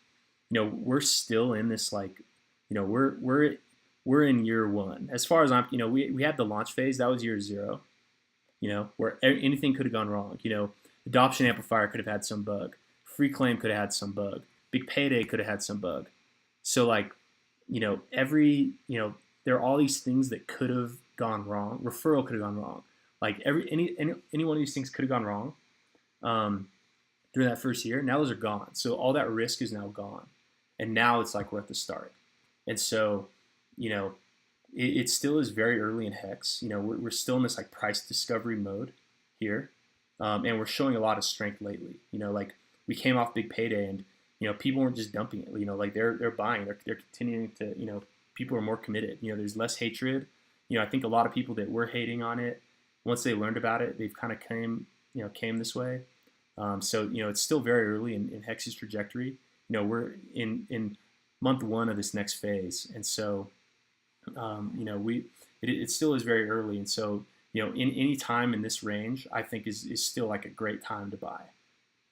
You know, we're still in this like, you know, we're in year 1. As far as I'm, you know, we had the launch phase, that was year 0, you know, where anything could have gone wrong. You know, adoption amplifier could have had some bug. Free claim could have had some bug. Big payday could have had some bug. So like, you know, you know, there are all these things that could have gone wrong. Referral could have gone wrong. Like any one of these things could have gone wrong during that first year. Now those are gone. So all that risk is now gone. And now it's like we're at the start. And so, you know, it still is very early in HEX. You know, we're still in this like price discovery mode here. And we're showing a lot of strength lately. You know, like we came off big payday and, you know, people weren't just dumping it. You know, like they're buying, they're continuing to, you know, people are more committed. You know, there's less hatred. You know, I think a lot of people that were hating on it, once they learned about it, they've kind of came this way. So, you know, it's still very early in HEX's trajectory. You know, we're in month 1 of this next phase. And so, you know, it still is very early. And so, you know, in any time in this range, I think is still like a great time to buy.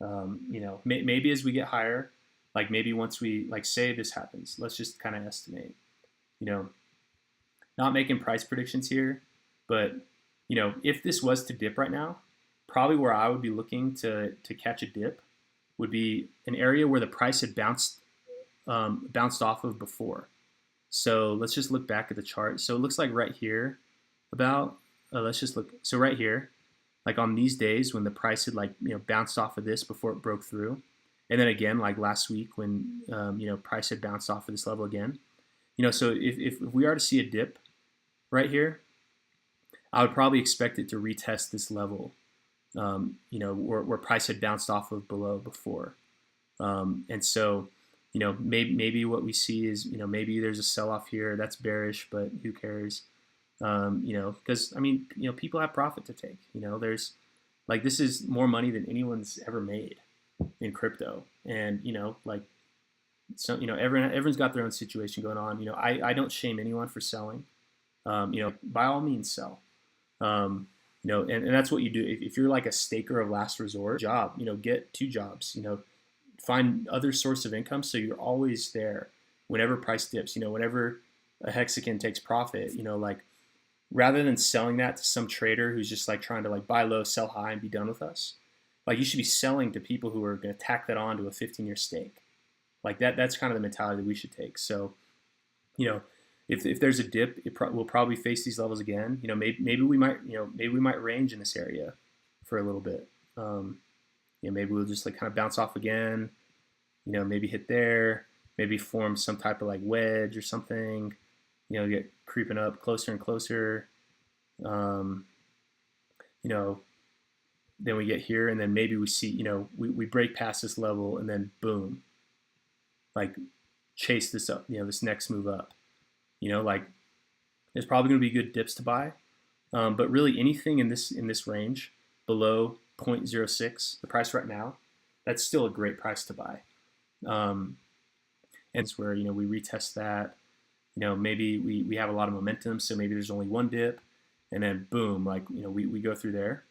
You know, maybe as we get higher, like maybe once we like say this happens, let's just kind of estimate, you know, not making price predictions here, but, you know, if this was to dip right now, probably where I would be looking to catch a dip would be an area where the price had bounced off of before. So let's just look back at the chart. So it looks like right here about, let's just look. So right here, like on these days when the price had like, you know, bounced off of this before it broke through, And then again, like last week when, price had bounced off of this level again, so if we are to see a dip right here, I would probably expect it to retest this level, where price had bounced off of below before. And so, maybe what we see is, maybe there's a sell-off here. That's bearish, but who cares? Because, people have profit to take. There's, this is more money than anyone's ever made in crypto. And, everyone's got their own situation going on. I don't shame anyone for selling. By all means sell. And that's what you do. If you're like a staker of last resort, get 2 jobs, find other source of income. So you're always there whenever price dips, whenever a hexagon takes profit, rather than selling that to some trader who's just like trying to like buy low, sell high and be done with us. Like you should be selling to people who are going to tack that on to a 15-year stake. Like that's kind of the mentality that we should take. So, if there's a dip, we'll probably face these levels again. Maybe we might range in this area for a little bit. Maybe we'll just like kind of bounce off again. Maybe hit there. Maybe form some type of like wedge or something. Get creeping up closer and closer. Then we get here, and then maybe we see, we break past this level, and then boom, like chase this up. This next move up. There's probably going to be good dips to buy, but really anything in this range below 0.06, the price right now, that's still a great price to buy. And it's where we retest that. Maybe we have a lot of momentum, so maybe there's only one dip, and then boom, we go through there.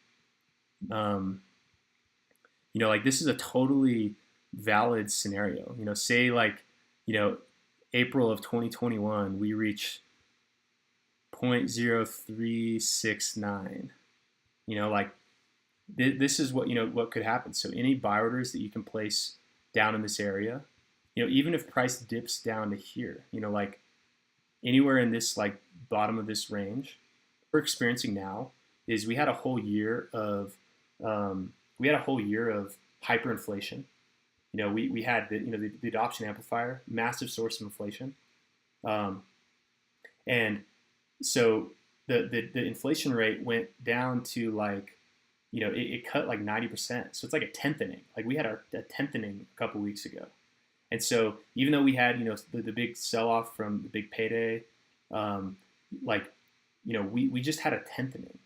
This is a totally valid scenario. Say April of 2021, we reach 0.0369. This is what could happen. So any buy orders that you can place down in this area, even if price dips down to here, anywhere in this bottom of this range, we're experiencing now is we had a whole year of hyperinflation. We had the adoption amplifier, massive source of inflation, and so the inflation rate went down to it cut 90%. So it's like a tenthening. We had a tenthening a couple weeks ago, and so even though we had the big sell off from the big payday, we just had a tenthening,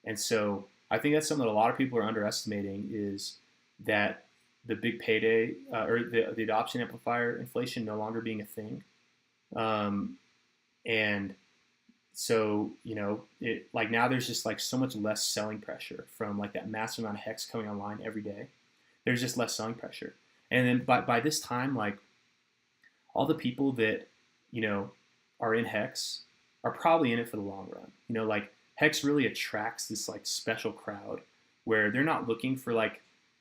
and so I think that's something that a lot of people are underestimating is that the big payday or the adoption amplifier inflation no longer being a thing. And so, now there's just so much less selling pressure from that massive amount of HEX coming online every day. There's just less selling pressure. And then by this time, all the people that, are in HEX are probably in it for the long run. HEX really attracts this special crowd where they're not looking for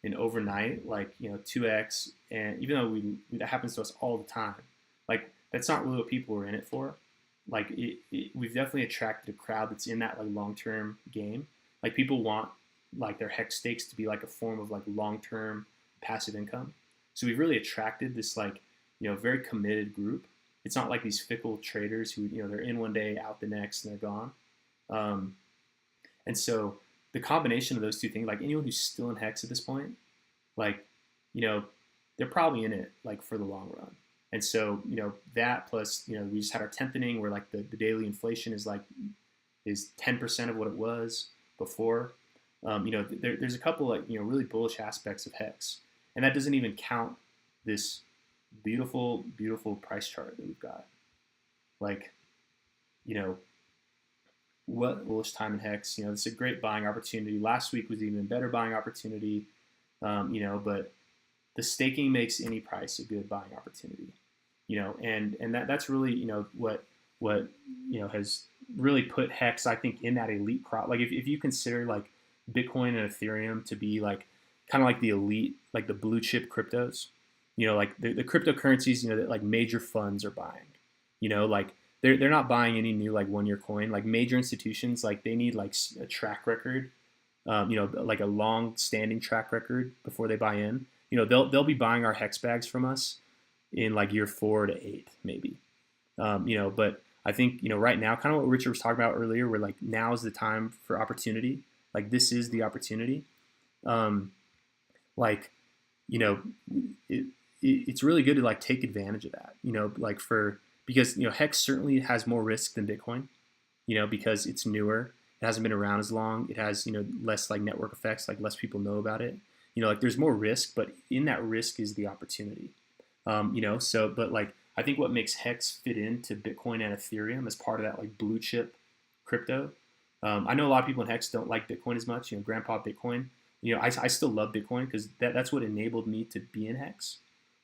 an overnight 2x, and even though that happens to us all the time, that's not really what people are in it for. We've definitely attracted a crowd that's in that long-term game. People want their HEX stakes to be a form of long-term passive income. So we've really attracted this very committed group. It's not these fickle traders who they're in one day, out the next, and they're gone. And so the combination of those two things, anyone who's still in HEX at this point, they're probably in it for the long run. And so, that plus, we just had our tenthening where the daily inflation is 10% of what it was before. There's a couple really bullish aspects of HEX, and that doesn't even count this beautiful, beautiful price chart that we've got. What bullish time in HEX? It's a great buying opportunity. Last week was even better buying opportunity. But the staking makes any price a good buying opportunity. And that's really what has really put HEX, I think, in that elite crowd. If you consider Bitcoin and Ethereum to be kind of the elite, the blue chip cryptos, the cryptocurrencies that major funds are buying, they're not buying any new 1 year coin. Major institutions, they need a track record, a long standing track record before they buy in. they'll be buying our HEX bags from us in like year 4 to 8, maybe. But I think, right now, kind of what Richard was talking about earlier, where like now is the time for opportunity. Like this is the opportunity. It's really good to like take advantage of that, because HEX certainly has more risk than Bitcoin, because it's newer. It hasn't been around as long. It has, less like network effects, like less people know about it. There's more risk, but in that risk is the opportunity. But like, I think what makes HEX fit into Bitcoin and Ethereum as part of that like blue chip crypto. I know a lot of people in HEX don't like Bitcoin as much, Grandpa Bitcoin. I still love Bitcoin because that's what enabled me to be in HEX.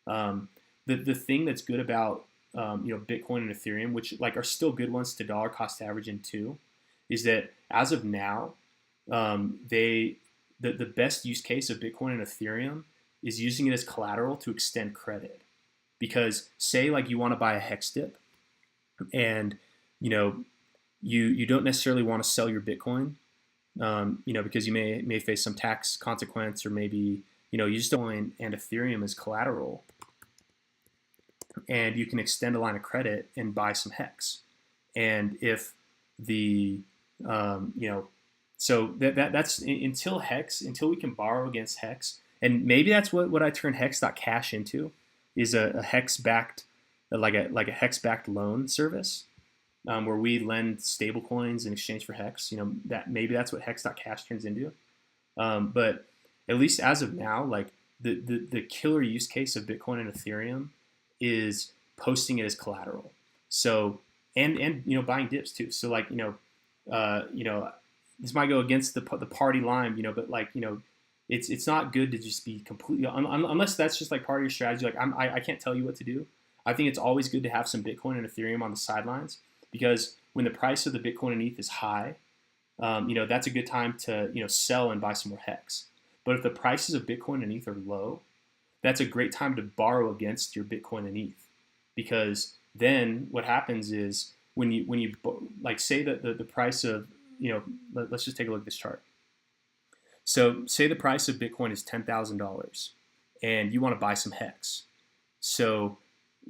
The thing that's good about Bitcoin and Ethereum, which like are still good ones to dollar cost average into, is that as of now, the best use case of Bitcoin and Ethereum is using it as collateral to extend credit. Because say like you want to buy a HEX dip, and you don't necessarily want to sell your Bitcoin, because you may face some tax consequence, or maybe you just don't want, and Ethereum as collateral, and you can extend a line of credit and buy some HEX. And if the so that's until we can borrow against HEX, and maybe that's what I turn HEX.cash into, is a HEX backed, like a HEX backed loan service, where we lend stable coins in exchange for HEX. That's what HEX.cash turns into. But at least as of now, like the killer use case of Bitcoin and Ethereum is posting it as collateral. So and buying dips too. So like this might go against the party line, but like it's not good to just be completely unless that's just like part of your strategy. Like I can't tell you what to do. I think it's always good to have some Bitcoin and Ethereum on the sidelines, because when the price of the Bitcoin and ETH is high, that's a good time to sell and buy some more HEX. But if the prices of Bitcoin and ETH are low, that's a great time to borrow against your Bitcoin and ETH, because then what happens is when you like say that the price of let's just take a look at this chart. So say the price of Bitcoin is $10,000 and you want to buy some HEX. So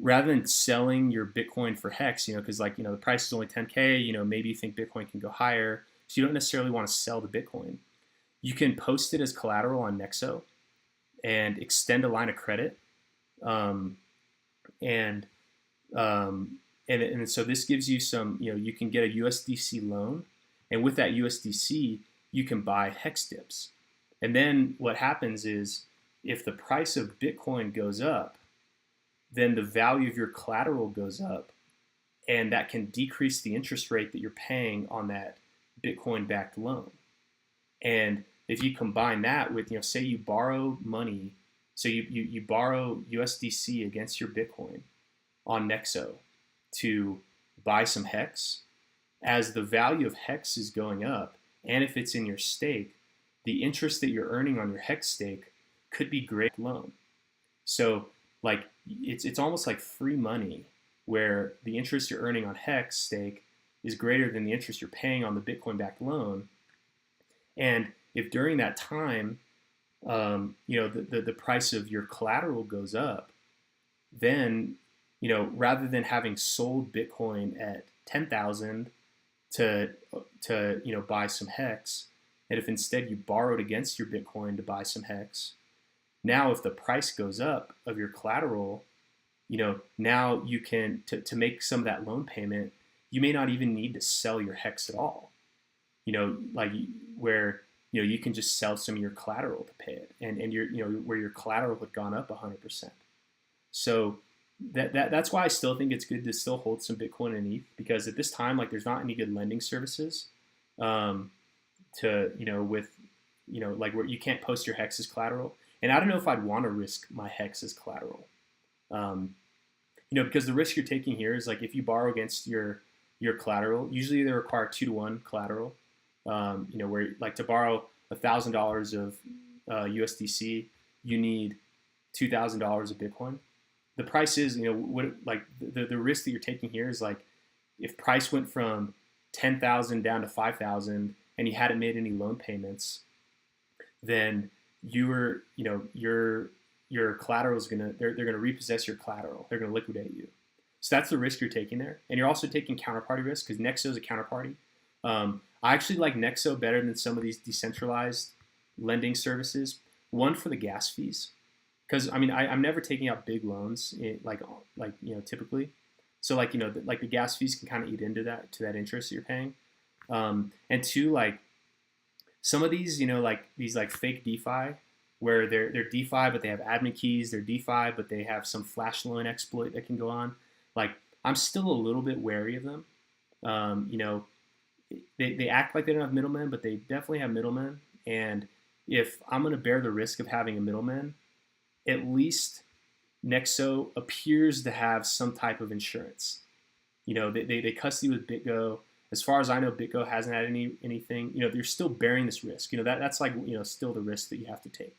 rather than selling your Bitcoin for HEX, because the price is only 10K, maybe you think Bitcoin can go higher, so you don't necessarily want to sell the Bitcoin. You can post it as collateral on Nexo and extend a line of credit. And so this gives you some, you can get a USDC loan, and with that USDC, you can buy HEX dips. And then what happens is, if the price of Bitcoin goes up, then the value of your collateral goes up, and that can decrease the interest rate that you're paying on that Bitcoin-backed loan. And if you combine that with, say you borrow money, so you borrow USDC against your Bitcoin on Nexo to buy some HEX, as the value of HEX is going up, and if it's in your stake, the interest that you're earning on your HEX stake could be great loan. So like it's almost like free money, where the interest you're earning on HEX stake is greater than the interest you're paying on the Bitcoin-backed loan. And if during that time, the price of your collateral goes up, then, rather than having sold Bitcoin at 10,000 to buy some HEX, and if instead you borrowed against your Bitcoin to buy some HEX, now if the price goes up of your collateral, now you can, to make some of that loan payment, you may not even need to sell your HEX at all. Like where, you can just sell some of your collateral to pay it, and where your collateral had gone up 100%. So that's why I still think it's good to still hold some Bitcoin and ETH, because at this time, like, there's not any good lending services, like where you can't post your HEX as collateral. And I don't know if I'd want to risk my HEX as collateral, because the risk you're taking here is, like, if you borrow against your collateral, usually they require 2-to-1 collateral. Where, like, to borrow $1,000 of USDC, you need $2,000 of Bitcoin. The price is, the risk that you're taking here is, like, if price went from 10,000 down to 5,000 and you hadn't made any loan payments, then you're your collateral is they're gonna repossess your collateral. They're gonna liquidate you. So that's the risk you're taking there, and you're also taking counterparty risk because Nexo is a counterparty. I actually like Nexo better than some of these decentralized lending services. One, for the gas fees, because I mean I'm never taking out big loans like typically. So like the gas fees can kind of eat into that interest that you're paying. And two, like some of these these fake DeFi where they're DeFi but they have admin keys. They're DeFi but they have some flash loan exploit that can go on. Like I'm still a little bit wary of them. They act like they don't have middlemen, but they definitely have middlemen. And if I'm going to bear the risk of having a middleman, at least Nexo appears to have some type of insurance. They custody with BitGo. As far as I know, BitGo hasn't had anything. You're still bearing this risk. That's like still the risk that you have to take.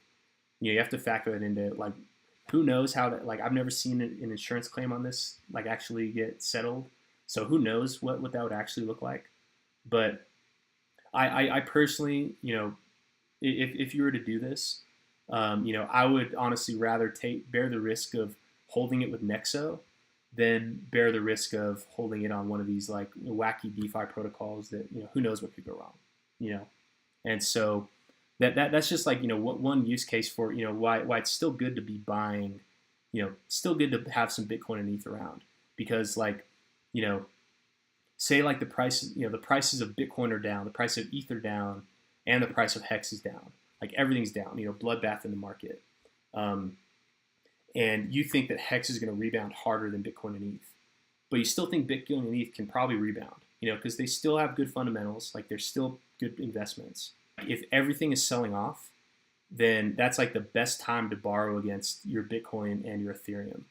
You have to factor that into like who knows how that, like I've never seen an insurance claim on this like actually get settled. So who knows what that would actually look like. But I personally, if you were to do this, I would honestly rather bear the risk of holding it with Nexo than bear the risk of holding it on one of these like wacky DeFi protocols that, who knows what could go wrong, And so that's just like, one use case for, why it's still good to be buying, still good to have some Bitcoin and ETH around because like, say like the prices of Bitcoin are down, the price of ETH are down, and the price of HEX is down. Like everything's down, bloodbath in the market. And you think that HEX is going to rebound harder than Bitcoin and ETH. But you still think Bitcoin and ETH can probably rebound, because they still have good fundamentals. Like they're still good investments. If everything is selling off, then that's like the best time to borrow against your Bitcoin and your Ethereum.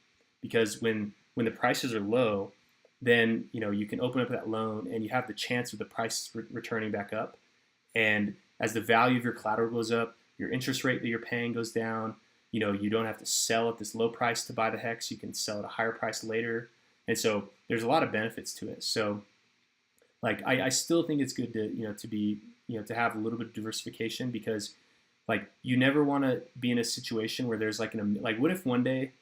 Because when the prices are low, then you can open up that loan and you have the chance of the prices returning back up. And as the value of your collateral goes up, your interest rate that you're paying goes down. You don't have to sell at this low price to buy the HEX. You can sell at a higher price later. And so there's a lot of benefits to it. So like I still think it's good to have a little bit of diversification because like you never want to be in a situation where there's like what if one day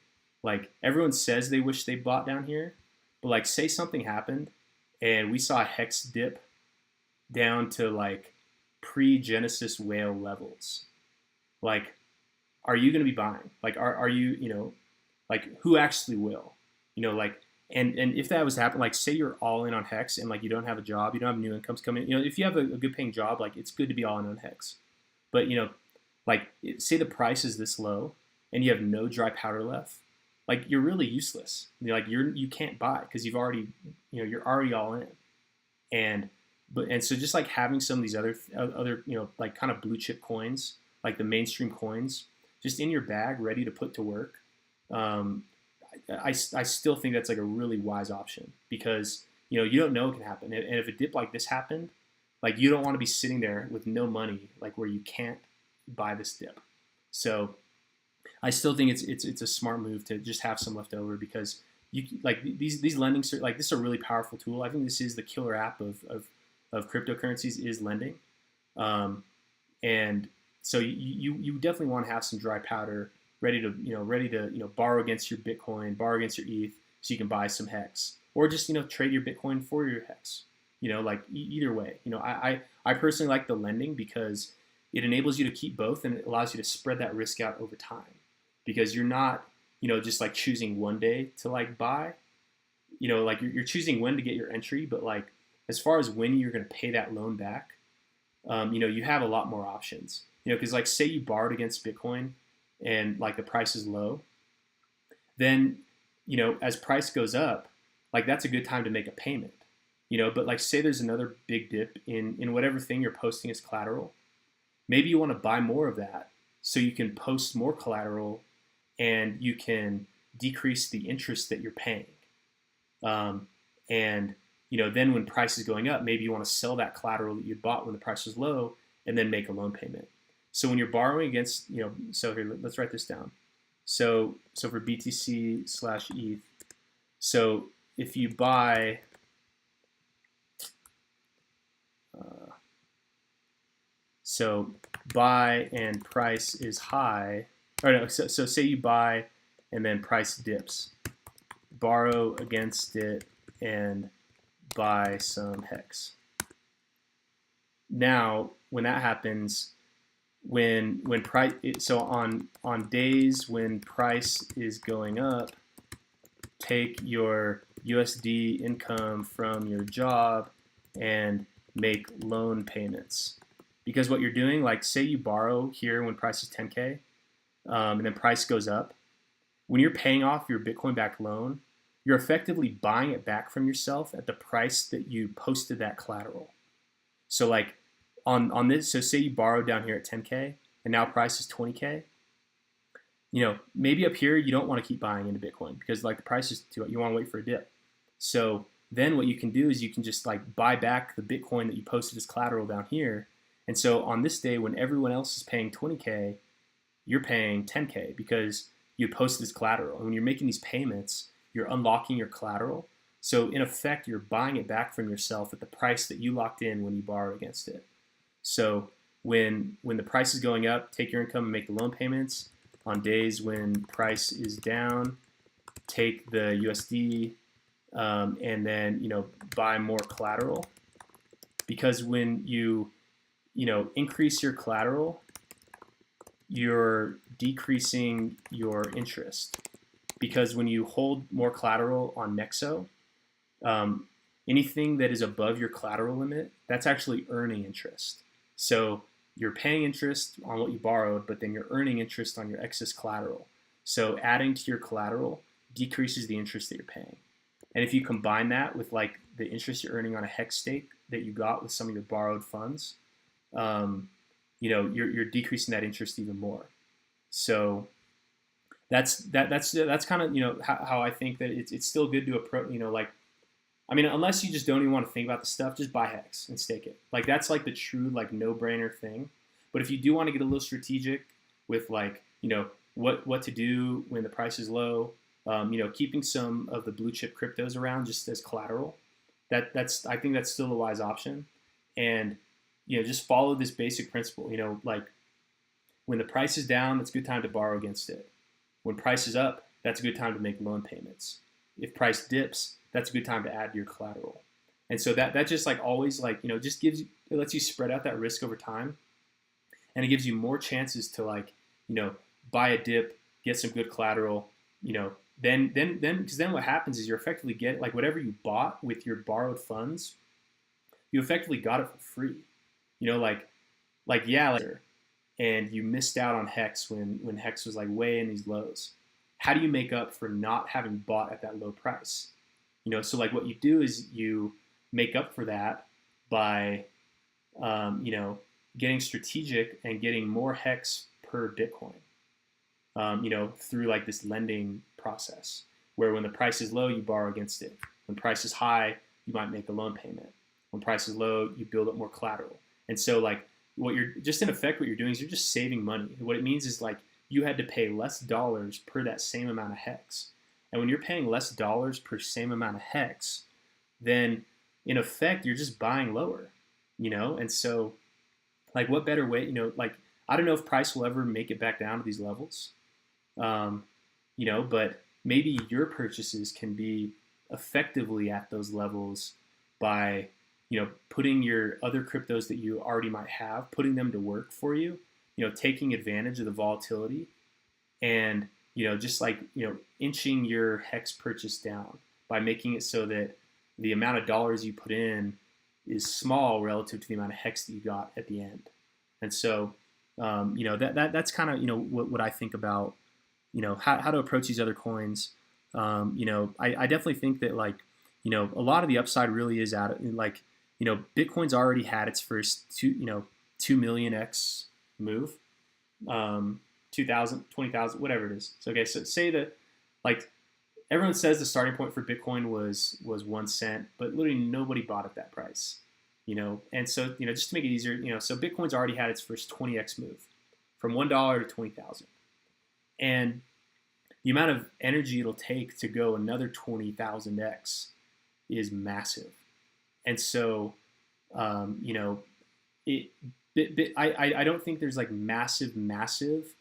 like everyone says they wish they bought down here, but like say something happened and we saw a HEX dip down to like pre-Genesis whale levels. Like, are you going to be buying? Like, are you, like who actually will, and if that was to happen, like say you're all in on HEX and like you don't have a job, you don't have new incomes coming in, if you have a good paying job, like it's good to be all in on HEX. But, like say the price is this low and you have no dry powder left, like you're really useless. You can't buy because you've already, you're already all in. And so just like having some of these other like kind of blue chip coins, like the mainstream coins, just in your bag, ready to put to work. I still think that's like a really wise option because, you don't know what can happen. And if a dip like this happened, like you don't want to be sitting there with no money, like where you can't buy this dip. So I still think it's a smart move to just have some left over because you like these lending, like this is a really powerful tool. I think this is the killer app of cryptocurrencies is lending. And so you definitely want to have some dry powder ready to borrow against your Bitcoin, borrow against your ETH, so you can buy some HEX, or just trade your Bitcoin for your HEX. Like either way. I personally like the lending because it enables you to keep both and it allows you to spread that risk out over time. Because you're not just like choosing one day to like buy. Like you're choosing when to get your entry, but like as far as when you're going to pay that loan back, you have a lot more options. Because like say you borrowed against Bitcoin and like the price is low, then as price goes up, like that's a good time to make a payment. But like say there's another big dip in whatever thing you're posting as collateral, maybe you want to buy more of that so you can post more collateral and you can decrease the interest that you're paying. And then when price is going up, maybe you want to sell that collateral that you bought when the price was low and then make a loan payment. So when you're borrowing against, so here, let's write this down. So for BTC/ETH, so if you buy, so buy and price is high, or no, so say you buy and then price dips, borrow against it and buy some HEX. Now, when that happens, when price, so on days when price is going up, take your USD income from your job and make loan payments. Because what you're doing, like say you borrow here when price is 10K, and then price goes up, when you're paying off your Bitcoin-backed loan, you're effectively buying it back from yourself at the price that you posted that collateral. So like on this, so say you borrowed down here at 10K and now price is 20K. You know, maybe up here you don't want to keep buying into Bitcoin because like the price is too, you want to wait for a dip. So then what you can do is you can just like buy back the Bitcoin that you posted as collateral down here. And so on this day when everyone else is paying 20K, you're paying 10K because you posted this collateral. And when you're making these payments, you're unlocking your collateral. So in effect, you're buying it back from yourself at the price that you locked in when you borrowed against it. So when the price is going up, take your income and make the loan payments. On days when price is down, take the USD and then buy more collateral. Because when you increase your collateral, you're decreasing your interest. Because when you hold more collateral on Nexo, anything that is above your collateral limit, that's actually earning interest. So you're paying interest on what you borrowed, but then you're earning interest on your excess collateral. So adding to your collateral decreases the interest that you're paying. And if you combine that with like the interest you're earning on a HEX stake that you got with some of your borrowed funds, you're decreasing that interest even more. So that's kind of how I think that it's still good to approach. Unless you just don't even want to think about the stuff, just buy HEX and stake it. Like that's like the true like no-brainer thing. But if you do want to get a little strategic with like what to do when the price is low, keeping some of the blue chip cryptos around just as collateral, I think that's still a wise option. And just follow this basic principle. Like when the price is down, it's a good time to borrow against it. When price is up, that's a good time to make loan payments. If price dips, that's a good time to add to your collateral. And so that just like always like, just it lets you spread out that risk over time. And it gives you more chances to like, buy a dip, get some good collateral, then because then what happens is you're effectively get like whatever you bought with your borrowed funds, you effectively got it for free. And you missed out on HEX when HEX was like way in these lows. How do you make up for not having bought at that low price? So like what you do is you make up for that by, getting strategic and getting more HEX per Bitcoin, through like this lending process where when the price is low, you borrow against it. When price is high, you might make a loan payment. When price is low, you build up more collateral. And so like what you're doing is you're just saving money. What it means is like you had to pay less dollars per that same amount of HEX. And when you're paying less dollars per same amount of HEX, then in effect, you're just buying lower, And so like what better way, like I don't know if price will ever make it back down to these levels, but maybe your purchases can be effectively at those levels by, putting your other cryptos that you already might have, putting them to work for you, taking advantage of the volatility and, just like, inching your HEX purchase down by making it so that the amount of dollars you put in is small relative to the amount of HEX that you got at the end. And so, that's kind of, what I think about, how to approach these other coins. I definitely think that like, a lot of the upside really is out of like, Bitcoin's already had its first 2 million X move, 2,000, 20,000, whatever it is. So, okay. So say that like everyone says the starting point for Bitcoin was 1 cent, but literally nobody bought at that price, And so, just to make it easier, so Bitcoin's already had its first 20X move from $1 to 20,000. And the amount of energy it'll take to go another 20,000X is massive. And so, I don't think there's like massive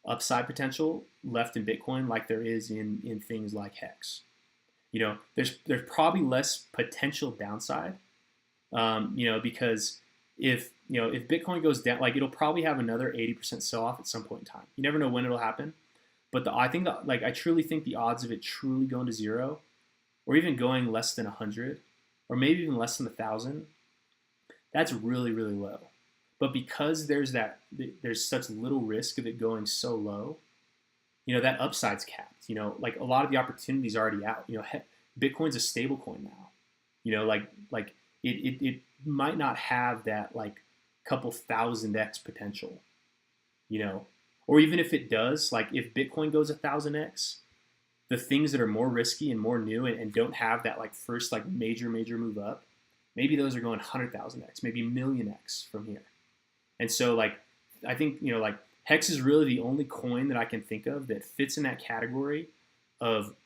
upside potential left in Bitcoin like there is in things like HEX. There's probably less potential downside, because if Bitcoin goes down, like it'll probably have another 80% sell off at some point in time. You never know when it'll happen, but I truly think the odds of it truly going to zero, or even going less than 100, or maybe even less than 1,000, that's really, really low. But because there's such little risk of it going so low, that upside's capped. Like a lot of the opportunity's already out. Bitcoin's a stable coin now. Like it might not have that like couple 1,000x potential. Or even if it does, like if Bitcoin goes 1,000x, the things that are more risky and more new and don't have that like first like major move up, maybe those are going 100,000x, maybe millionx from here. And so like I think like HEX is really the only coin that I can think of that fits in that category of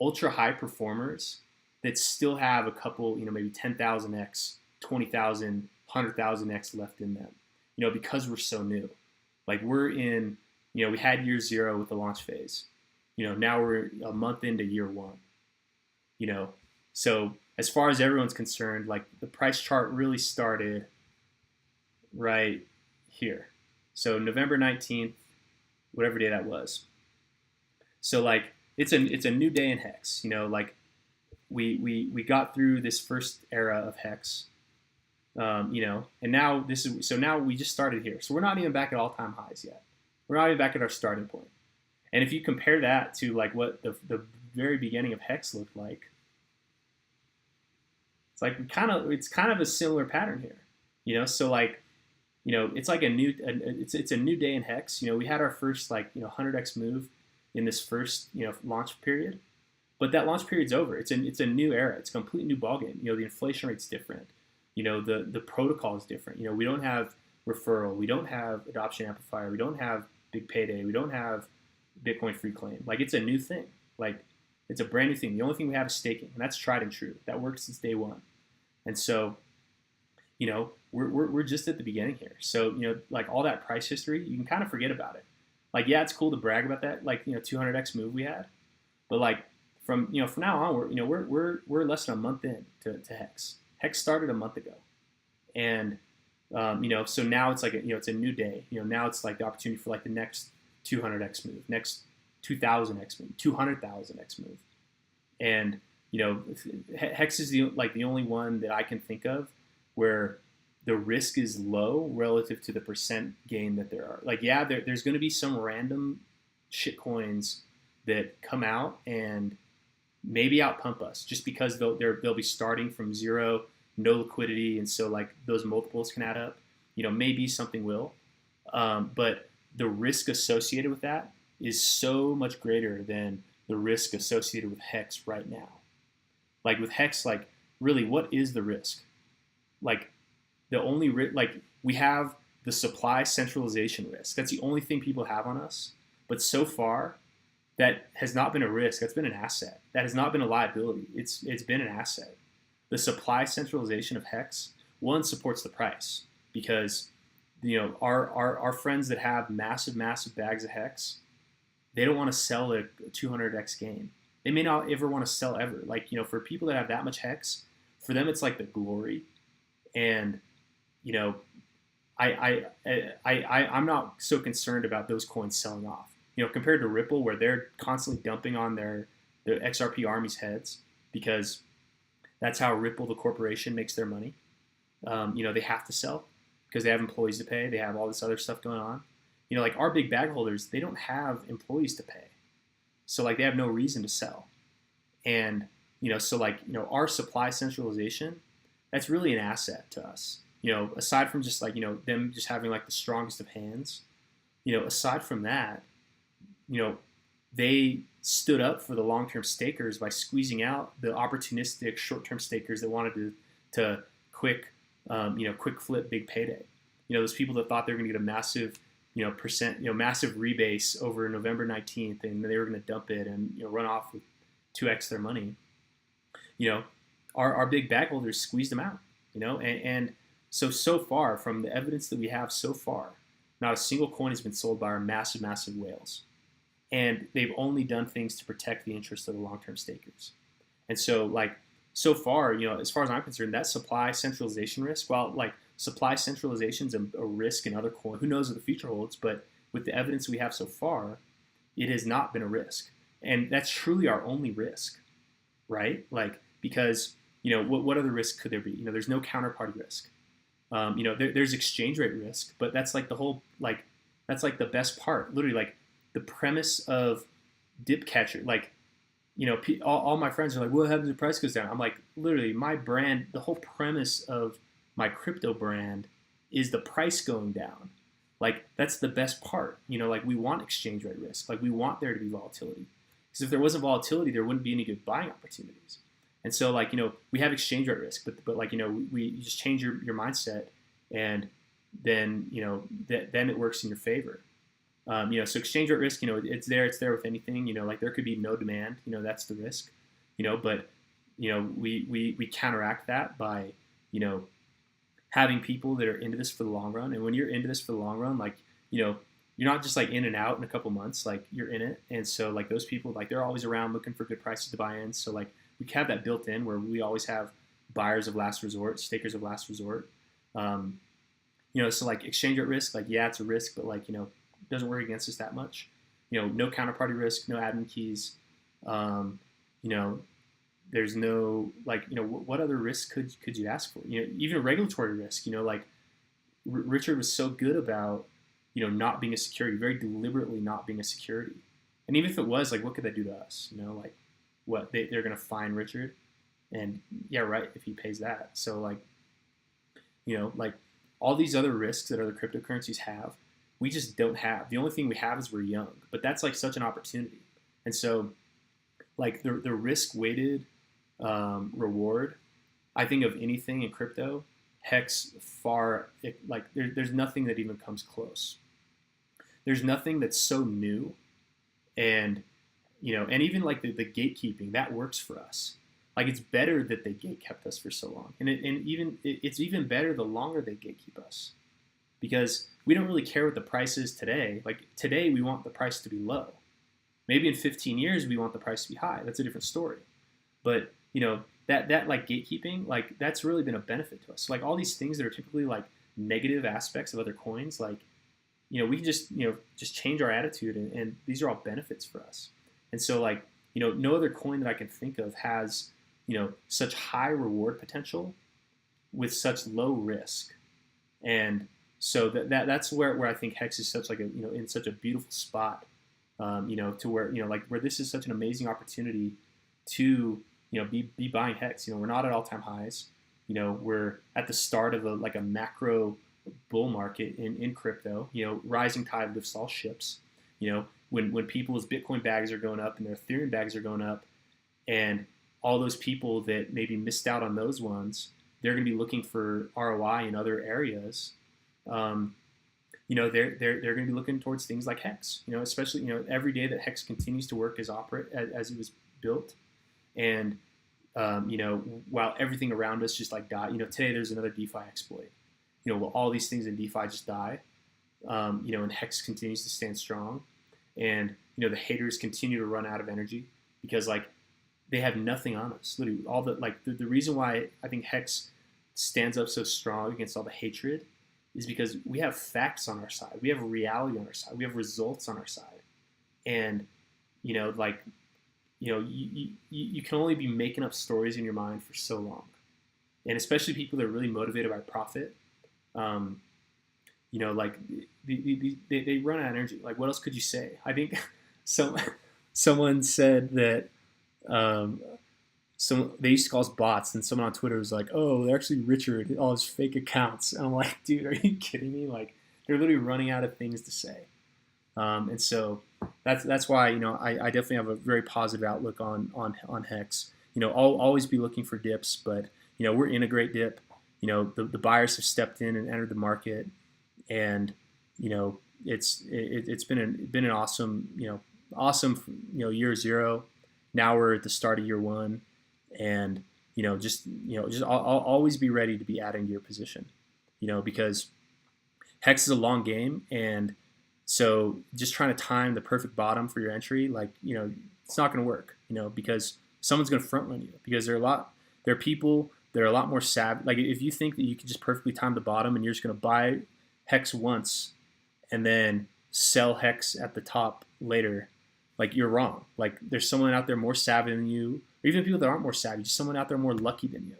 ultra high performers that still have a couple, maybe 10,000x, 20,000, 100,000x left in them, because we're so new. Like we're in, we had year 0 with the launch phase. Now we're a month into year 1. So as far as everyone's concerned, like the price chart really started right here. So November 19th, whatever day that was. So like it's a new day in HEX. Like we got through this first era of HEX. And now now we just started here. So we're not even back at all-time highs yet. We're not even back at our starting point. And if you compare that to like what the very beginning of HEX looked like, it's like it's kind of a similar pattern here. So like, it's like it's a new day in HEX. We had our first like 100x move in this first launch period, but that launch period's over. It's a new era. It's a complete new ballgame. The inflation rate's different. The protocol is different. We don't have referral. We don't have adoption amplifier. We don't have big payday. We don't have Bitcoin free claim. Like it's a new thing. Like it's a brand new thing. The only thing we have is staking, and that's tried and true. That worked since day one. And so, we're just at the beginning here. So, like all that price history, you can kind of forget about it. Like, yeah, it's cool to brag about that, like, 200x move we had, but like from now on, we're less than a month in to HEX. HEX started a month ago, and so now it's like it's a new day. Now it's like the opportunity for like the next 200x move, next 2,000x move, 200,000x move, and HEX is the only one that I can think of where the risk is low relative to the percent gain that there are. Like, yeah, there's going to be some random shit coins that come out and maybe outpump us just because they'll be starting from zero, no liquidity, and so like those multiples can add up. Maybe something will, but the risk associated with that is so much greater than the risk associated with HEX right now. Like with HEX, like really, what is the risk? Like the only like we have the supply centralization risk. That's the only thing people have on us. But so far, that has not been a risk. That's been an asset. That has not been a liability. It's been an asset. The supply centralization of HEX, one, supports the price because our friends that have massive bags of HEX, they don't want to sell a 200x gain. They may not ever want to sell ever. Like, for people that have that much HEX, for them it's like the glory. And, I'm not so concerned about those coins selling off. Compared to Ripple, where they're constantly dumping on their XRP army's heads because that's how Ripple, the corporation, makes their money. They have to sell because they have employees to pay. They have all this other stuff going on. Like our big bag holders, they don't have employees to pay. So like they have no reason to sell. And, so like, our supply centralization, that's really an asset to us. Aside from just like, them just having like the strongest of hands, aside from that, they stood up for the long-term stakers by squeezing out the opportunistic short-term stakers that wanted to quick flip big payday. Those people that thought they were going to get a massive, massive rebase over November 19th and they were going to dump it and, run off with 2x their money. Our big bag holders squeezed them out, and so far from the evidence that we have so far, not a single coin has been sold by our massive, massive whales. And they've only done things to protect the interests of the long-term stakers. And so, like, so far, as far as I'm concerned, that supply centralization risk, while like supply centralization is a risk in other coins, who knows what the future holds, but with the evidence we have so far, it has not been a risk. And that's truly our only risk, right? Like, because, what other risk could there be? There's no counterparty risk. There's exchange rate risk, but that's like the whole, like, that's like the best part. Literally, like, the premise of dip catcher, like, all my friends are like, what happens if the price goes down? I'm like, literally, my brand, the whole premise of my crypto brand is the price going down. Like, that's the best part. Like, we want exchange rate risk. Like, we want there to be volatility. Because if there wasn't volatility, there wouldn't be any good buying opportunities. And so, like, we have exchange rate risk, but like, you just change your mindset, and then, then it works in your favor. So exchange rate risk, it's there with anything, like there could be no demand, that's the risk, but, we counteract that by, having people that are into this for the long run. And when you're into this for the long run, like, you're not just like in and out in a couple months, like you're in it. And so like those people, like they're always around looking for good prices to buy in. So like we have that built in where we always have buyers of last resort, stakers of last resort. So like exchange rate risk, like, yeah, it's a risk, but like, doesn't work against us that much. No counterparty risk, no admin keys. There's no, like, what other risk could you ask for? Even a regulatory risk, like Richard was so good about, not being a security, very deliberately not being a security. And even if it was, like, what could that do to us? Like, what, they're going to fine Richard? And yeah, right, if he pays that. So like, like all these other risks that other cryptocurrencies have, we just don't have. The only thing we have is we're young, but that's like such an opportunity. And so like the risk-weighted reward, I think of anything in crypto, HEX there's nothing that even comes close. There's nothing that's so new, and and even like the gatekeeping, that works for us. Like, it's better that they gatekept us for so long, and it's even better the longer they gatekeep us, because we don't really care what the price is today. Like today, we want the price to be low. Maybe in 15 years, we want the price to be high. That's a different story. But that like gatekeeping, like that's really been a benefit to us. Like all these things that are typically like negative aspects of other coins, like we can just change our attitude, and these are all benefits for us. And so like no other coin that I can think of has such high reward potential with such low risk. And so that's where I think HEX is such like a in such a beautiful spot, to where like where this is such an amazing opportunity to be buying HEX. We're not at all-time highs. We're at the start of a macro bull market in crypto. Rising tide lifts all ships. When people's Bitcoin bags are going up and their Ethereum bags are going up, and all those people that maybe missed out on those ones, they're going to be looking for ROI in other areas. They're going to be looking towards things like HEX. Especially every day that HEX continues to work as it was built, and while everything around us just like die. Today there's another DeFi exploit. While all these things in DeFi just die, and HEX continues to stand strong, and the haters continue to run out of energy because like they have nothing on us. Literally, all the reason why I think HEX stands up so strong against all the hatred is because we have facts on our side. We have reality on our side. We have results on our side. And, you can only be making up stories in your mind for so long. And especially people that are really motivated by profit, like they run out of energy. Like, what else could you say? I think someone said that they used to call us bots, and someone on Twitter was like, "Oh, they're actually Richard, all his fake accounts." And I'm like, dude, are you kidding me? Like, they're literally running out of things to say. And so that's why I definitely have a very positive outlook on HEX. I'll always be looking for dips, but we're in a great dip. The buyers have stepped in and entered the market, and it's been an awesome year zero. Now we're at the start of year one, and I'll always be ready to be adding to your position, because Hex is a long game, and so just trying to time the perfect bottom for your entry, like, it's not going to work, because someone's going to front run you, because there are people that are a lot more savvy. Like, if you think that you can just perfectly time the bottom and you're just going to buy Hex once and then sell Hex at the top later, like, you're wrong. Like, there's someone out there more savvy than you, or even people that aren't more savvy, just someone out there more lucky than you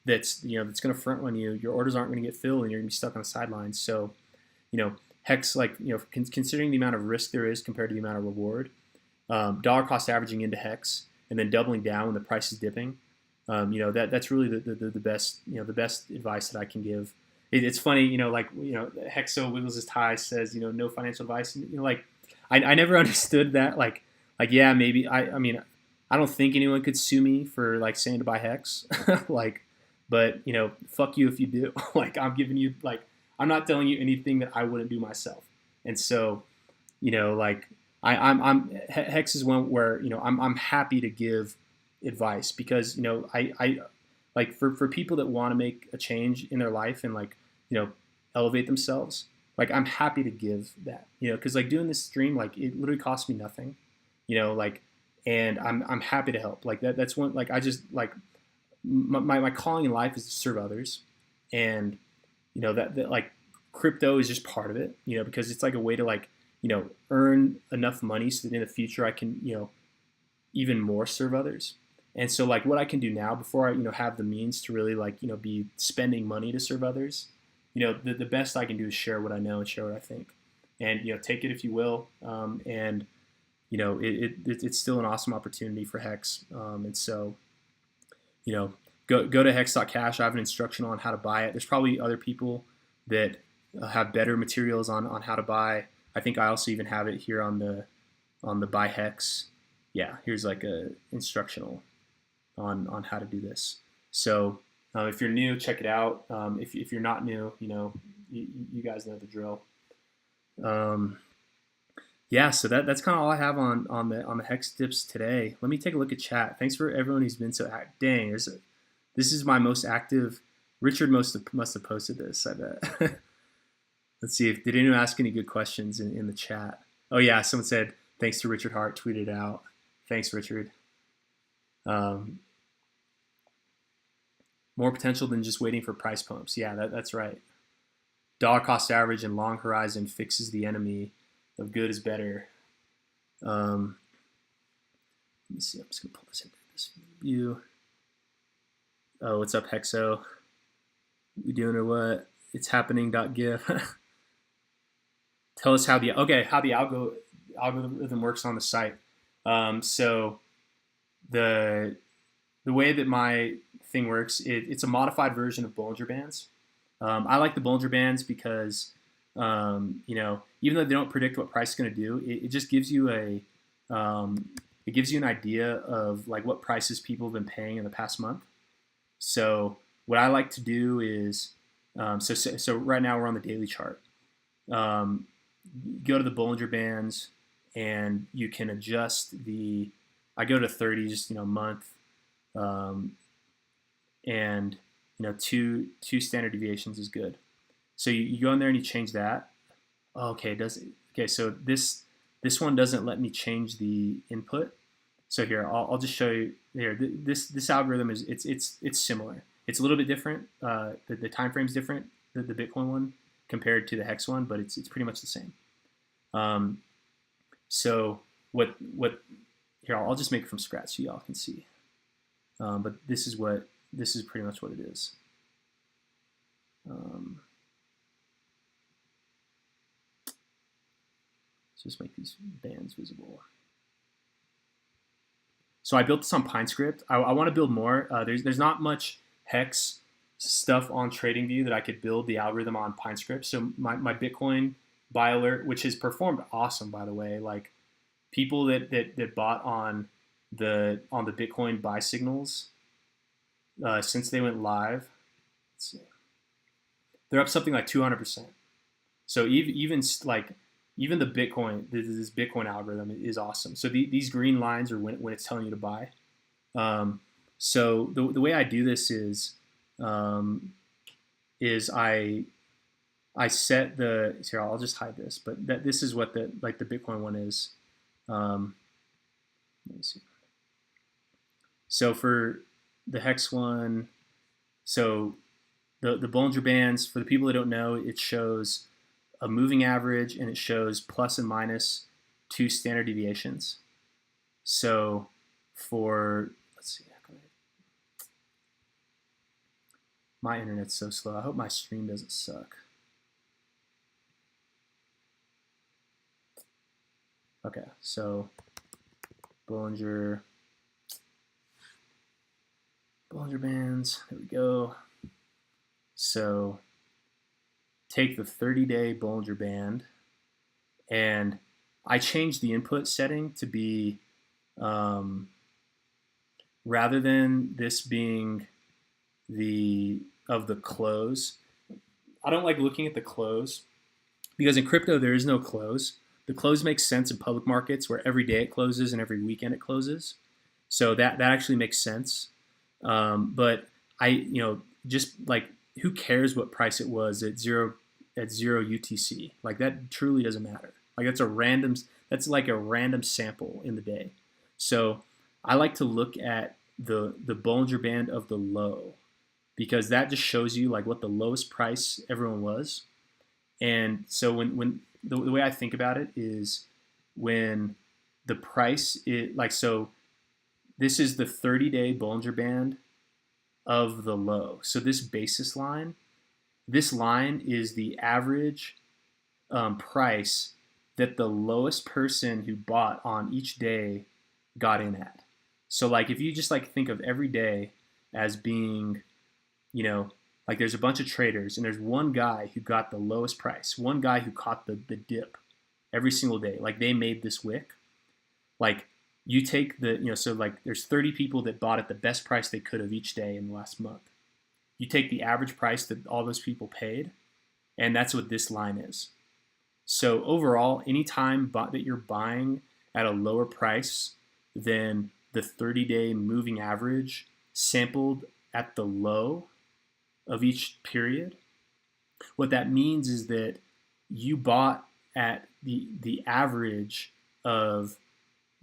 that's going to front run you. Your orders aren't going to get filled, and you're going to be stuck on the sidelines. So, Hex, like, considering the amount of risk there is compared to the amount of reward, dollar cost averaging into Hex and then doubling down when the price is dipping, that's really the best, the best advice that I can give. It's funny, Hexo wiggles his tie, says, no financial advice. And, I never understood that. Like, yeah, maybe I mean, I don't think anyone could sue me for like saying to buy Hex, but fuck you if you do. Like, I'm giving you, like, I'm not telling you anything that I wouldn't do myself. And so, I'm Hex is one where, I'm happy to give advice, because, I like, for people that want to make a change in their life and, like, elevate themselves, like, I'm happy to give that, because, like, doing this stream, like, it literally costs me nothing, and I'm happy to help. Like, that's one, like, I just, like, my calling in life is to serve others. And, that like, crypto is just part of it, because it's like a way to, like, earn enough money so that in the future I can, even more serve others. And so, like, what I can do now before I, have the means to really, like, be spending money to serve others, the best I can do is share what I know and share what I think, and, take it if you will. And, it's still an awesome opportunity for Hex. And so, go to hex.cash. I have an instructional on how to buy it. There's probably other people that have better materials on how to buy. I think I also even have it here on the buy Hex. Yeah, here's like a instructional on how to do this. So if you're new, check it out. If you're not new, you guys know the drill. Yeah, so that's kind of all I have on the Hex tips today. Let me take a look at chat. Thanks for everyone who's been so active. Dang, this is my most active. Richard must have posted this, I bet. Let's see, did anyone ask any good questions in the chat? Oh yeah, someone said, thanks to Richard Hart, tweeted out. Thanks, Richard. More potential than just waiting for price pumps. Yeah, that's right. Dollar cost average and long horizon fixes the enemy of good is better. Let me see, I'm just gonna pull this into this view. Oh, what's up, Hexo? We doing or what? It's happening.gif. Tell us how the algorithm works on the site. So the way that my thing works, it's a modified version of Bollinger Bands. I like the Bollinger Bands because even though they don't predict what price is going to do, it just gives you it gives you an idea of like what prices people have been paying in the past month. So what I like to do is, so right now we're on the daily chart. Go to the Bollinger Bands and you can adjust I go to 30, just, month, and, two standard deviations is good. So you go in there and you change that. Oh, okay, so this one doesn't let me change the input. So here, I'll just show you here. This algorithm it's similar. It's a little bit different. The time frame's different, the Bitcoin one compared to the Hex one, but it's pretty much the same. So what here, I'll just make it from scratch so y'all can see. But this is pretty much what it is. Let's just make these bands visible. So I built this on PineScript. I want to build more. There's not much Hex stuff on TradingView that I could build the algorithm on PineScript. So my Bitcoin buy alert, which has performed awesome, by the way, like people that bought on the Bitcoin buy signals since they went live, let's see, they're up something like 200%. So even the Bitcoin, this Bitcoin algorithm is awesome. So these green lines are when it's telling you to buy. So the way I do this is I I set the, here, I'll just hide this, but this is what the Bitcoin one is. Let me see. So for the HEX one, so the Bollinger Bands, for the people that don't know, it shows a moving average and it shows plus and minus 2 standard deviations. So for, let's see, my internet's so slow. I hope my stream doesn't suck. Okay, so Bollinger Bands, there we go. So take the 30-day Bollinger Band, and I changed the input setting to be, rather than this being of the close, I don't like looking at the close, because in crypto there is no close. The close makes sense in public markets where every day it closes and every weekend it closes. So that actually makes sense. But just like, who cares what price it was at zero UTC? Like, that truly doesn't matter. Like, that's like a random sample in the day. So I like to look at the Bollinger Band of the low, because that just shows you like what the lowest price everyone was. And so when the way I think about it is, when the price is like, so this is the 30-day Bollinger Band of the low. So this basis line, this line is the average price that the lowest person who bought on each day got in at. So like, if you just like think of every day as being, like, there's a bunch of traders and there's one guy who got the lowest price, one guy who caught the dip every single day. Like, they made this wick. Like, you take so like there's 30 people that bought at the best price they could have each day in the last month. You take the average price that all those people paid, and that's what this line is. So overall, anytime that you're buying at a lower price than the 30-day moving average sampled at the low of each period, what that means is that you bought at the average of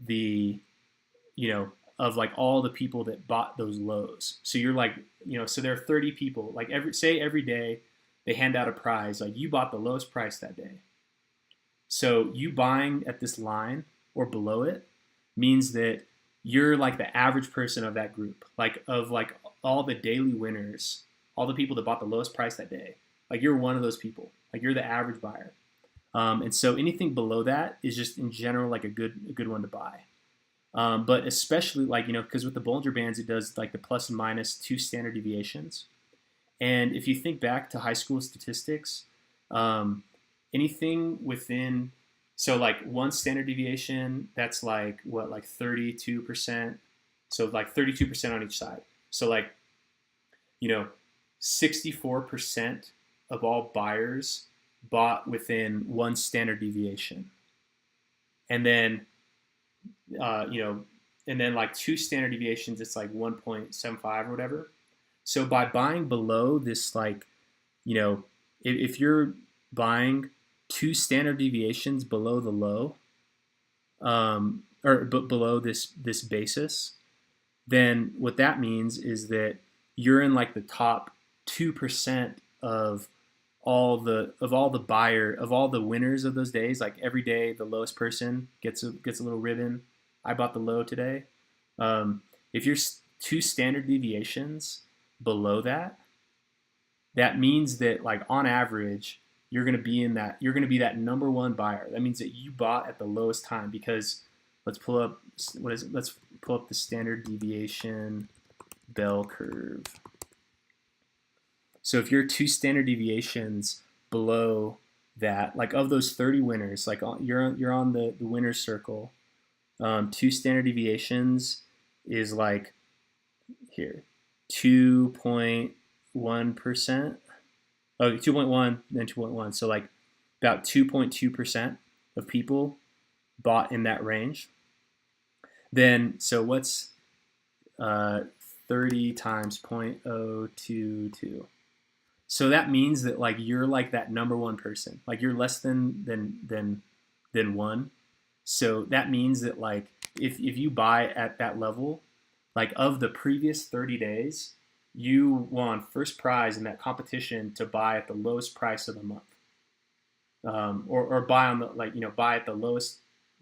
the, of like all the people that bought those lows. So you're like, so there are 30 people, like every day they hand out a prize, like you bought the lowest price that day. So you buying at this line or below it means that you're like the average person of that group, like of like all the daily winners, all the people that bought the lowest price that day. Like, you're one of those people. Like, you're the average buyer. And so anything below that is just in general like a good one to buy. But especially like, because with the Bollinger Bands, it does like the plus and minus 2 standard deviations. And if you think back to high school statistics, anything within, so like 1 standard deviation, that's like what, like 32%. So like 32% on each side. So like, 64% of all buyers bought within 1 standard deviation. And then, and then like 2 standard deviations, it's like 1.75 or whatever. So by buying below this, like, if you're buying 2 standard deviations below the low, or below this basis, then what that means is that you're in like the top 2% of all the winners of those days. Like, every day the lowest person gets a little ribbon. I bought the low today. If you're 2 standard deviations below that, that means that like on average you're going to be that number 1 buyer. That means that you bought at the lowest time, because let's pull up the standard deviation bell curve. So if you're 2 standard deviations below that, like of those 30 winners, like you're on the winner's circle, 2 standard deviations is like here 2.1%. Oh, 2.1, then 2.1. So like about 2.2% of people bought in that range. Then, so what's 30 times 0.022? So that means that like you're like that number one person. Like you're less than one. So that means that like if you buy at that level, like of the previous 30 days, you won first prize in that competition to buy at the lowest price of the month. Or buy on the like, buy at the lowest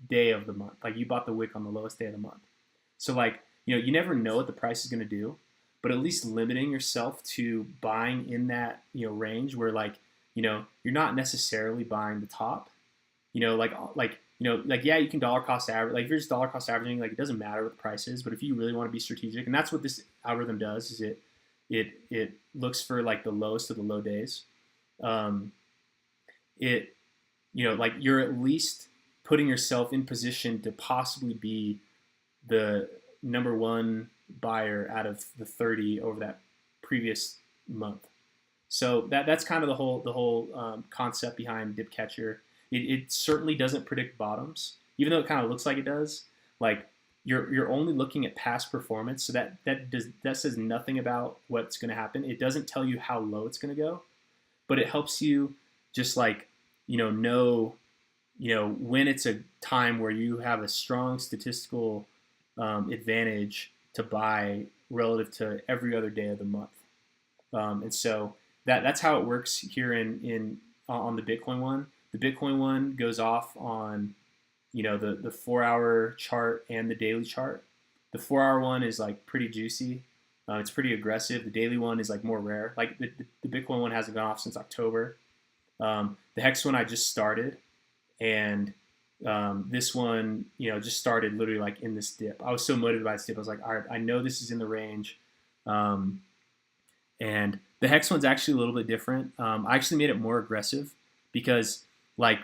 day of the month. Like you bought the wick on the lowest day of the month. So like, you never know what the price is going to do, but at least limiting yourself to buying in that, range where like, you're not necessarily buying the top, yeah, you can dollar cost average. Like if you're just dollar cost averaging, like it doesn't matter what the price is, but if you really want to be strategic, and that's what this algorithm does, is it looks for like the lowest of the low days. Like you're at least putting yourself in position to possibly be the number one buyer out of the 30 over that previous month. So that's kind of the whole concept behind Dip Catcher. It certainly doesn't predict bottoms, even though it kind of looks like it does. Like you're only looking at past performance, so that says nothing about what's going to happen. It doesn't tell you how low it's going to go, but it helps you just like know when it's a time where you have a strong statistical advantage to buy relative to every other day of the month. And so that's how it works here on the Bitcoin one. The Bitcoin one goes off on the 4-hour chart and the daily chart. The 4-hour one is like pretty juicy. It's pretty aggressive. The daily one is like more rare. Like the Bitcoin one hasn't gone off since October. The HEX one I just started, and this one, just started literally like in this dip. I was so motivated by this dip. I was like, all right, I know this is in the range. And the HEX one's actually a little bit different. I actually made it more aggressive because like,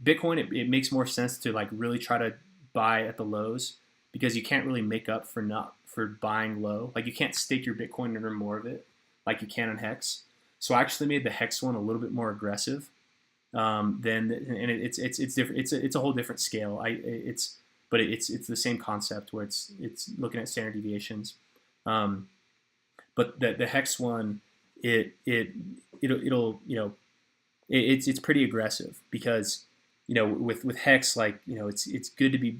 Bitcoin, it makes more sense to like really try to buy at the lows because you can't really make up for buying low. Like you can't stake your Bitcoin and earn more of it like you can on HEX. So I actually made the HEX one a little bit more aggressive. It's different. It's a whole different scale. It's the same concept where it's looking at standard deviations. But the HEX one, it's pretty aggressive because with HEX, like it's good to be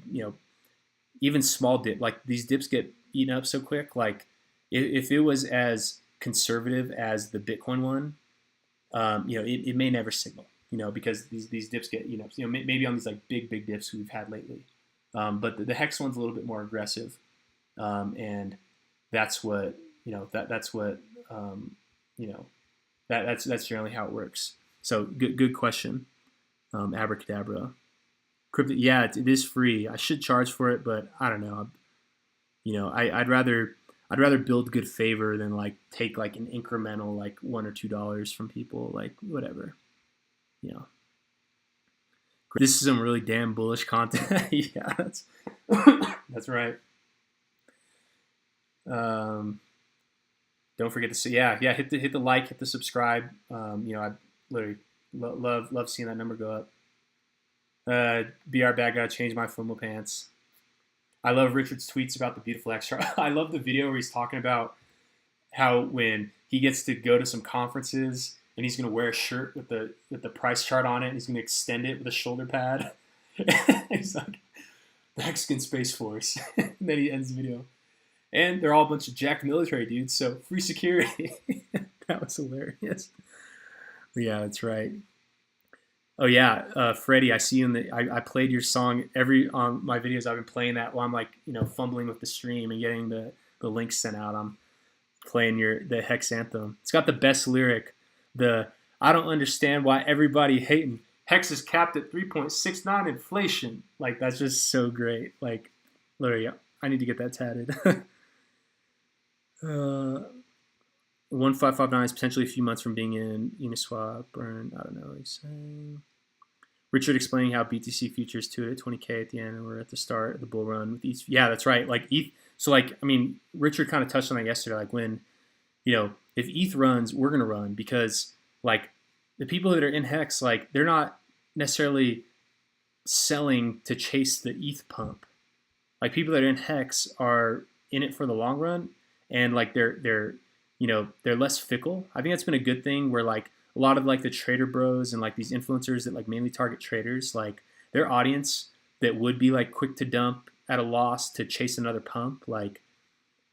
even small dip, like these dips get eaten up so quick. Like if it was as conservative as the Bitcoin one, it may never signal, because these dips get eaten up. Maybe on these like big dips we've had lately. But the HEX one's a little bit more aggressive, and that's what that's generally how it works. So good question, Abracadabra. Crypto, yeah, it is free. I should charge for it, but I don't know. I'd rather build good favor than like take like an incremental like $1 or $2 from people, like whatever. This is some really damn bullish content. Yeah, that's right. Don't forget to say hit the like, hit the subscribe. I literally love seeing that number go up. BR bad guy, change my FOMO pants. I love Richard's tweets about the beautiful extra. I love the video where he's talking about how when he gets to go to some conferences and he's going to wear a shirt with the price chart on it, and he's going to extend it with a shoulder pad. He's like, the Mexican Space Force. And then he ends the video. And they're all a bunch of jacked military dudes, so free security. That was hilarious. Yeah, that's right. Oh yeah, Freddie, I see you I played your song on my videos. I've been playing that while I'm like, fumbling with the stream and getting the links sent out. I'm playing the HEX anthem. It's got the best lyric. I don't understand why everybody hating. HEX is capped at 3.69 inflation. Like that's just so great. Like literally, I need to get that tatted. 1559 is potentially a few months from being in Uniswap or I don't know what he's saying. Richard explaining how BTC futures to it at 20K at the end, and we're at the start of the bull run with ETH. Yeah, that's right. Like ETH. So like, I mean, Richard kind of touched on that yesterday. Like when, if ETH runs, we're gonna run because like the people that are in HEX, like they're not necessarily selling to chase the ETH pump. Like people that are in HEX are in it for the long run, and like they're they're less fickle. I think that's been a good thing where like a lot of like the trader bros and like these influencers that like mainly target traders, like their audience that would be like quick to dump at a loss to chase another pump, like,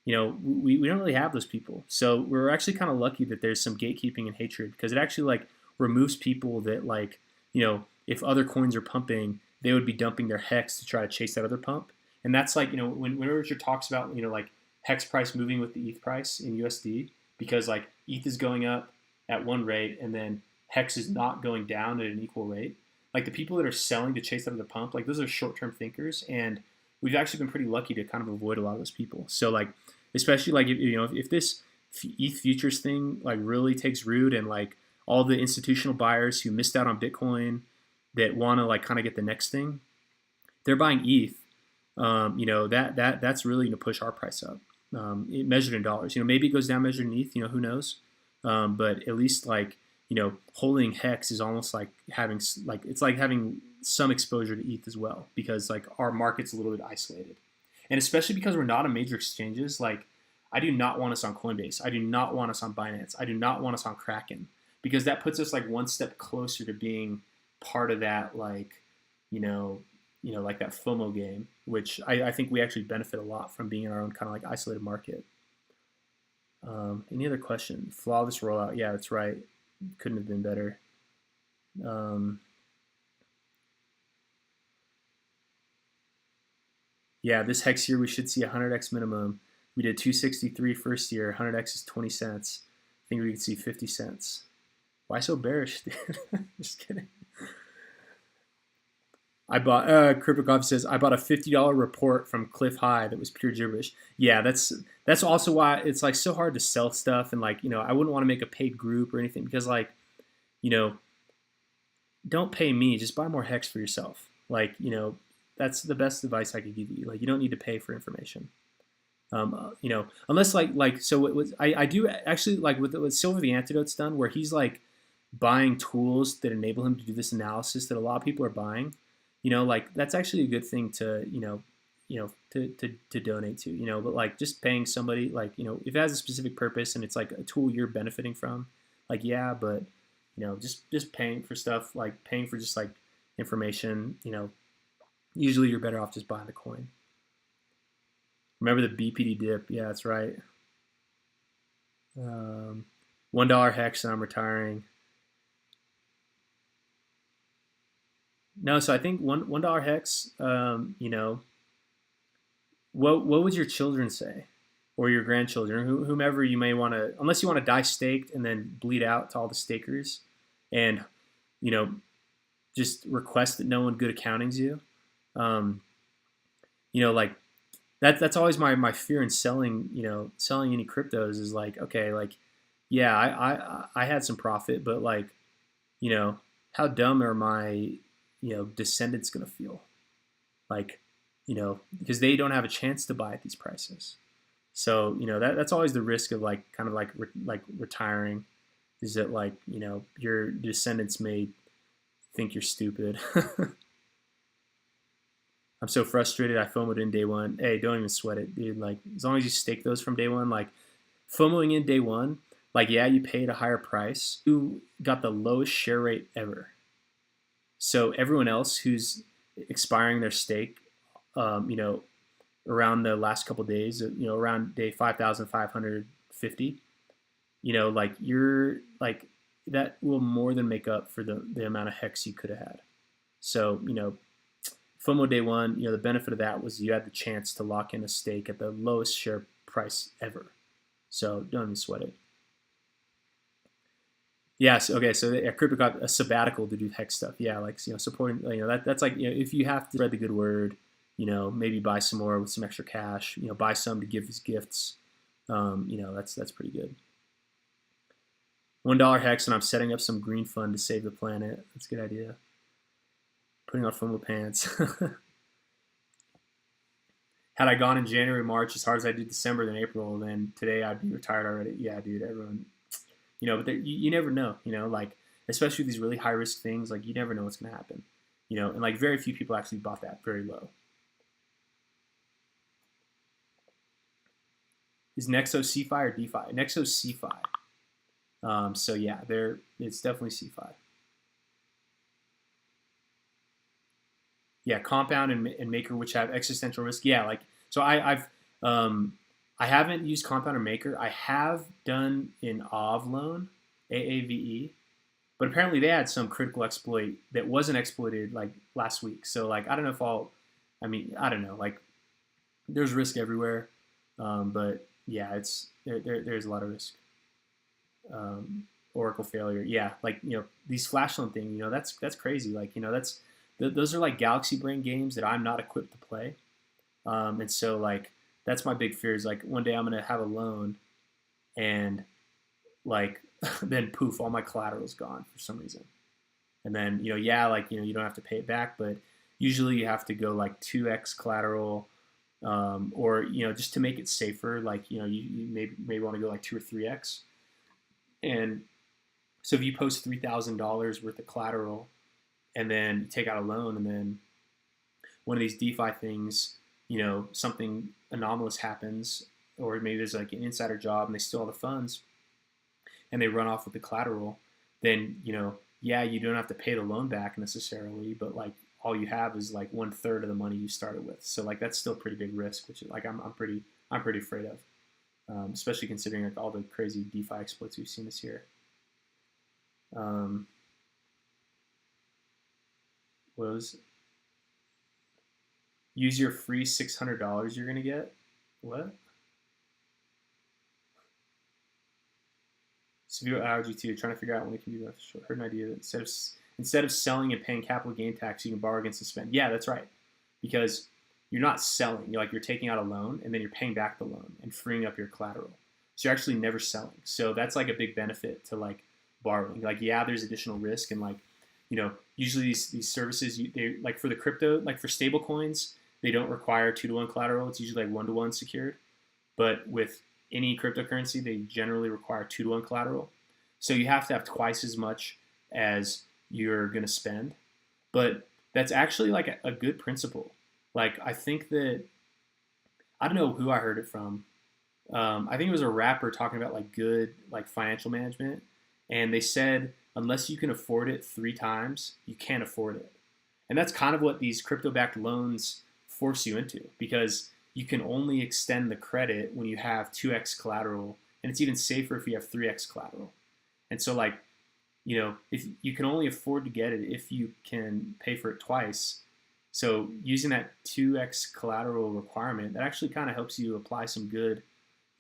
we don't really have those people. So we're actually kind of lucky that there's some gatekeeping and hatred, because it actually like removes people that like, if other coins are pumping, they would be dumping their HEX to try to chase that other pump. And that's like, when Richard talks about, like HEX price moving with the ETH price in USD, because like ETH is going up at one rate and then HEX is not going down at an equal rate. Like the people that are selling to chase out of the pump, like those are short-term thinkers, and we've actually been pretty lucky to kind of avoid a lot of those people. So like, especially like if this ETH futures thing like really takes root, and like all the institutional buyers who missed out on Bitcoin that want to like kind of get the next thing, they're buying ETH. That's really going to push our price up. It measured in dollars. Maybe it goes down measured in ETH. Who knows? But at least like holding HEX is almost like having some exposure to ETH as well, because like our market's a little bit isolated, and especially because we're not on major exchanges. Like I do not want us on Coinbase. I do not want us on Binance. I do not want us on Kraken, because that puts us like one step closer to being part of that like like that FOMO game, which I think we actually benefit a lot from being in our own kind of like isolated market. Any other question? Flawless rollout. Yeah, that's right. Couldn't have been better. Yeah, this HEX year we should see 100x minimum. We did 263 first year. 100x is 20 cents. I think we could see 50 cents. Why so bearish, dude? Just kidding. I bought CryptoCoffee says I bought a $50 report from Cliff High that was pure gibberish. Yeah, that's also why it's like so hard to sell stuff, and like I wouldn't want to make a paid group or anything, because like don't pay me, just buy more HEX for yourself. Like that's the best advice I could give you. Like you don't need to pay for information. Unless like so it was I do actually like with Silver the Antidote's done, where he's like buying tools that enable him to do this analysis that a lot of people are buying. Like that's actually a good thing to to donate to. But like just paying somebody, like if it has a specific purpose and it's like a tool you're benefiting from, like yeah, but just paying for stuff, like paying for just like information, usually you're better off just buying the coin. Remember the BPD dip? Yeah, that's right. $1 HEX and I'm retiring. No, so I think $1 HEX. What would your children say, or your grandchildren, whomever you may want to, unless you want to die staked and then bleed out to all the stakers, and just request that no one good accountings you. Like that's always my fear in selling any cryptos is like, okay, like yeah, I had some profit, but like how dumb are my descendants gonna feel, like because they don't have a chance to buy at these prices. So that's always the risk of like kind of like retiring, is that like your descendants may think you're stupid. I'm so frustrated. I FOMO'd in day one. Hey, don't even sweat it, dude. Like as long as you stake those from day one, like FOMOing in day one, like yeah, you paid a higher price. You got the lowest share rate ever. So everyone else who's expiring their stake, around the last couple of days, around day 5,550, like you're like that will more than make up for the amount of HEX you could have had. So FOMO day one, the benefit of that was you had the chance to lock in a stake at the lowest share price ever. So don't even sweat it. Yes. Okay. So Crypto got a sabbatical to do HEX stuff. Yeah, like supporting. That's like if you have to spread the good word, maybe buy some more with some extra cash. Buy some to give as gifts. That's pretty good. $1 HEX, and I'm setting up some green fund to save the planet. That's a good idea. Putting on FOMO pants. Had I gone in January, March as hard as I did December, then April, then today I'd be retired already. Yeah, dude. Everyone. But you never know, like, especially these really high risk things, like you never know what's going to happen, and like very few people actually bought that very low. is Nexo CeFi or DeFi? Nexo CeFi. So yeah, it's definitely CeFi. Yeah, Compound and Maker, which have existential risk. Yeah, like so I haven't used Compound or Maker. I have done in Avloan, AAVE, but apparently they had some critical exploit that wasn't exploited like last week. So like I don't know if I don't know. Like there's risk everywhere, but yeah, there's a lot of risk. Oracle failure, yeah, like these flash loan thing, that's crazy. Like those are like galaxy brain games that I'm not equipped to play, and so like that's my big fear is like one day I'm gonna have a loan, and like then poof, all my collateral's gone for some reason, and then you don't have to pay it back, but usually you have to go like 2x collateral. Or just to make it safer, like you may want to go like 2 or 3x, and so if you post $3,000 worth of collateral, and then you take out a loan, and then one of these DeFi things, something anomalous happens, or maybe there's like an insider job and they steal all the funds, and they run off with the collateral, then you don't have to pay the loan back necessarily, but like all you have is like 1/3 of the money you started with. So like that's still pretty big risk, which like I'm pretty afraid of, especially considering like all the crazy DeFi exploits we've seen this year. Use your free $600 you're gonna get. What? Severe allergy too. Trying to figure out when it can be beneficial. Heard an idea that instead of selling and paying capital gain tax, you can borrow against the spend. Yeah, that's right. Because you're not selling. You're taking out a loan and then you're paying back the loan and freeing up your collateral. So you're actually never selling. So that's like a big benefit to like borrowing. Like, yeah, there's additional risk, and like, usually these services, they like for the crypto, like for stable coins, they don't require 2-to-1 collateral. It's usually like 1-to-1 secured. But with any cryptocurrency, they generally require 2-to-1 collateral. So you have to have twice as much as you're going to spend. But that's actually like a good principle. Like, I think that, I don't know who I heard it from. I think it was a rapper talking about like good like financial management. And they said, unless you can afford it 3 times, you can't afford it. And that's kind of what these crypto-backed loans force you into, because you can only extend the credit when you have 2x collateral, and it's even safer if you have 3x collateral. And so like, if you can only afford to get it if you can pay for it twice. So using that 2x collateral requirement, that actually kind of helps you apply some good,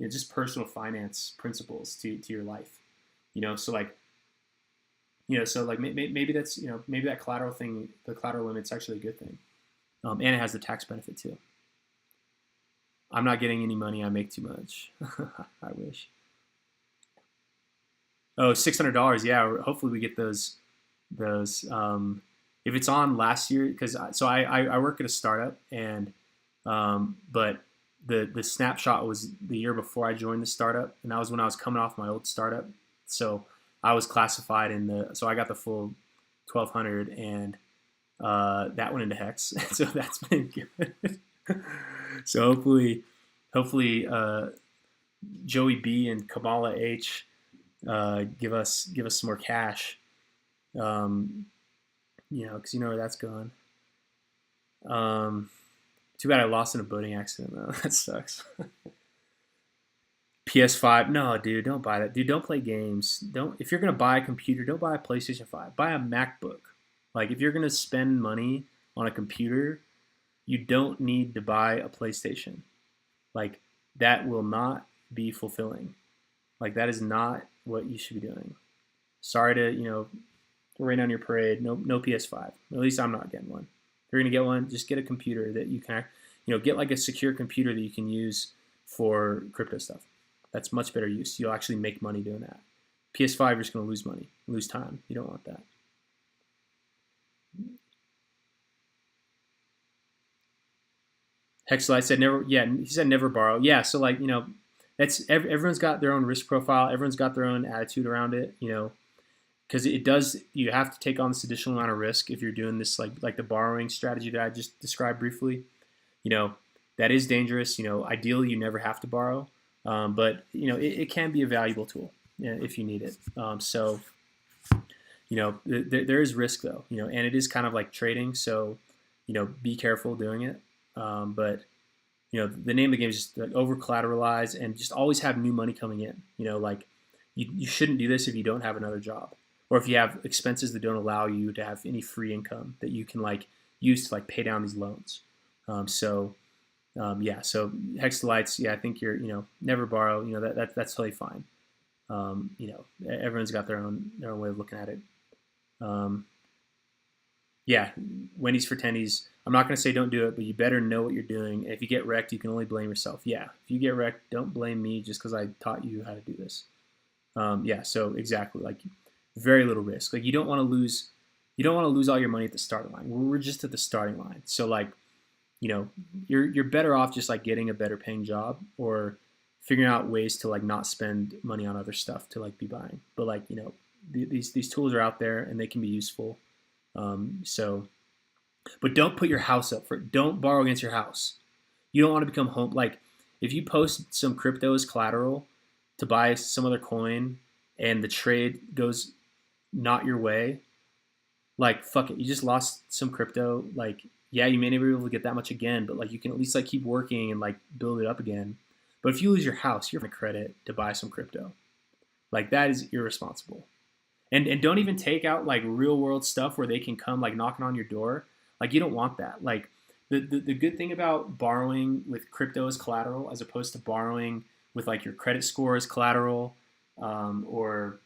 just personal finance principles to your life. So like, so like maybe that's, maybe that collateral thing, the collateral limit's actually a good thing. And it has the tax benefit too. I'm not getting any money. I make too much. I wish. Oh, $600. Yeah. Hopefully we get those. If it's on last year, because I work at a startup, and but the snapshot was the year before I joined the startup, and that was when I was coming off my old startup. So I was classified so I got the full 1,200, and that went into HEX. So that's been good. So hopefully Joey B and Kamala H give us some more cash. Because where that's going. Too bad I lost in a boating accident though. That sucks. PS5, no, dude, don't buy that. Dude, don't play games. If you're gonna buy a computer, don't buy a PlayStation 5. Buy a MacBook. Like, if you're gonna spend money on a computer, you don't need to buy a PlayStation. Like, that will not be fulfilling. Like, that is not what you should be doing. Sorry to, rain on your parade. No PS5. At least I'm not getting one. If you're gonna get one, just get a computer that you can, get like a secure computer that you can use for crypto stuff. That's much better use. You'll actually make money doing that. PS5, you're just gonna lose money, lose time. You don't want that. Hexlight said never. Yeah, he said never borrow. Yeah, so like that's everyone's got their own risk profile. Everyone's got their own attitude around it. Because it does. You have to take on this additional amount of risk if you're doing this like the borrowing strategy that I just described briefly. That is dangerous. Ideally, you never have to borrow, But it can be a valuable tool if you need it. So there is risk though, and it is kind of like trading. So be careful doing it. But the name of the game is just like over collateralize and just always have new money coming in. Like you shouldn't do this if you don't have another job, or if you have expenses that don't allow you to have any free income that you can like use to like pay down these loans. So Hex Delights, I think you're never borrow. That's totally fine. Everyone's got their own way of looking at it. Wendy's for tennies. I'm not going to say don't do it, but you better know what you're doing. If you get wrecked, you can only blame yourself. Yeah, if you get wrecked, don't blame me just because I taught you how to do this. So exactly, like very little risk. Like you don't want to lose all your money at the starting line. We're just at the starting line. So like, you're better off just like getting a better paying job or figuring out ways to like not spend money on other stuff to like be buying. But like, these tools are out there and they can be useful. But don't put your house up for it. Don't borrow against your house. You don't want to become home. Like if you post some crypto as collateral to buy some other coin and the trade goes not your way, like fuck it. You just lost some crypto. Like, yeah, you may never be able to get that much again, but like you can at least like keep working and like build it up again. But if you lose your house, you're going to credit to buy some crypto. Like that is irresponsible. And don't even take out like real world stuff where they can come like knocking on your door. Like you don't want that. Like the good thing about borrowing with crypto as collateral as opposed to borrowing with like your credit score as collateral, or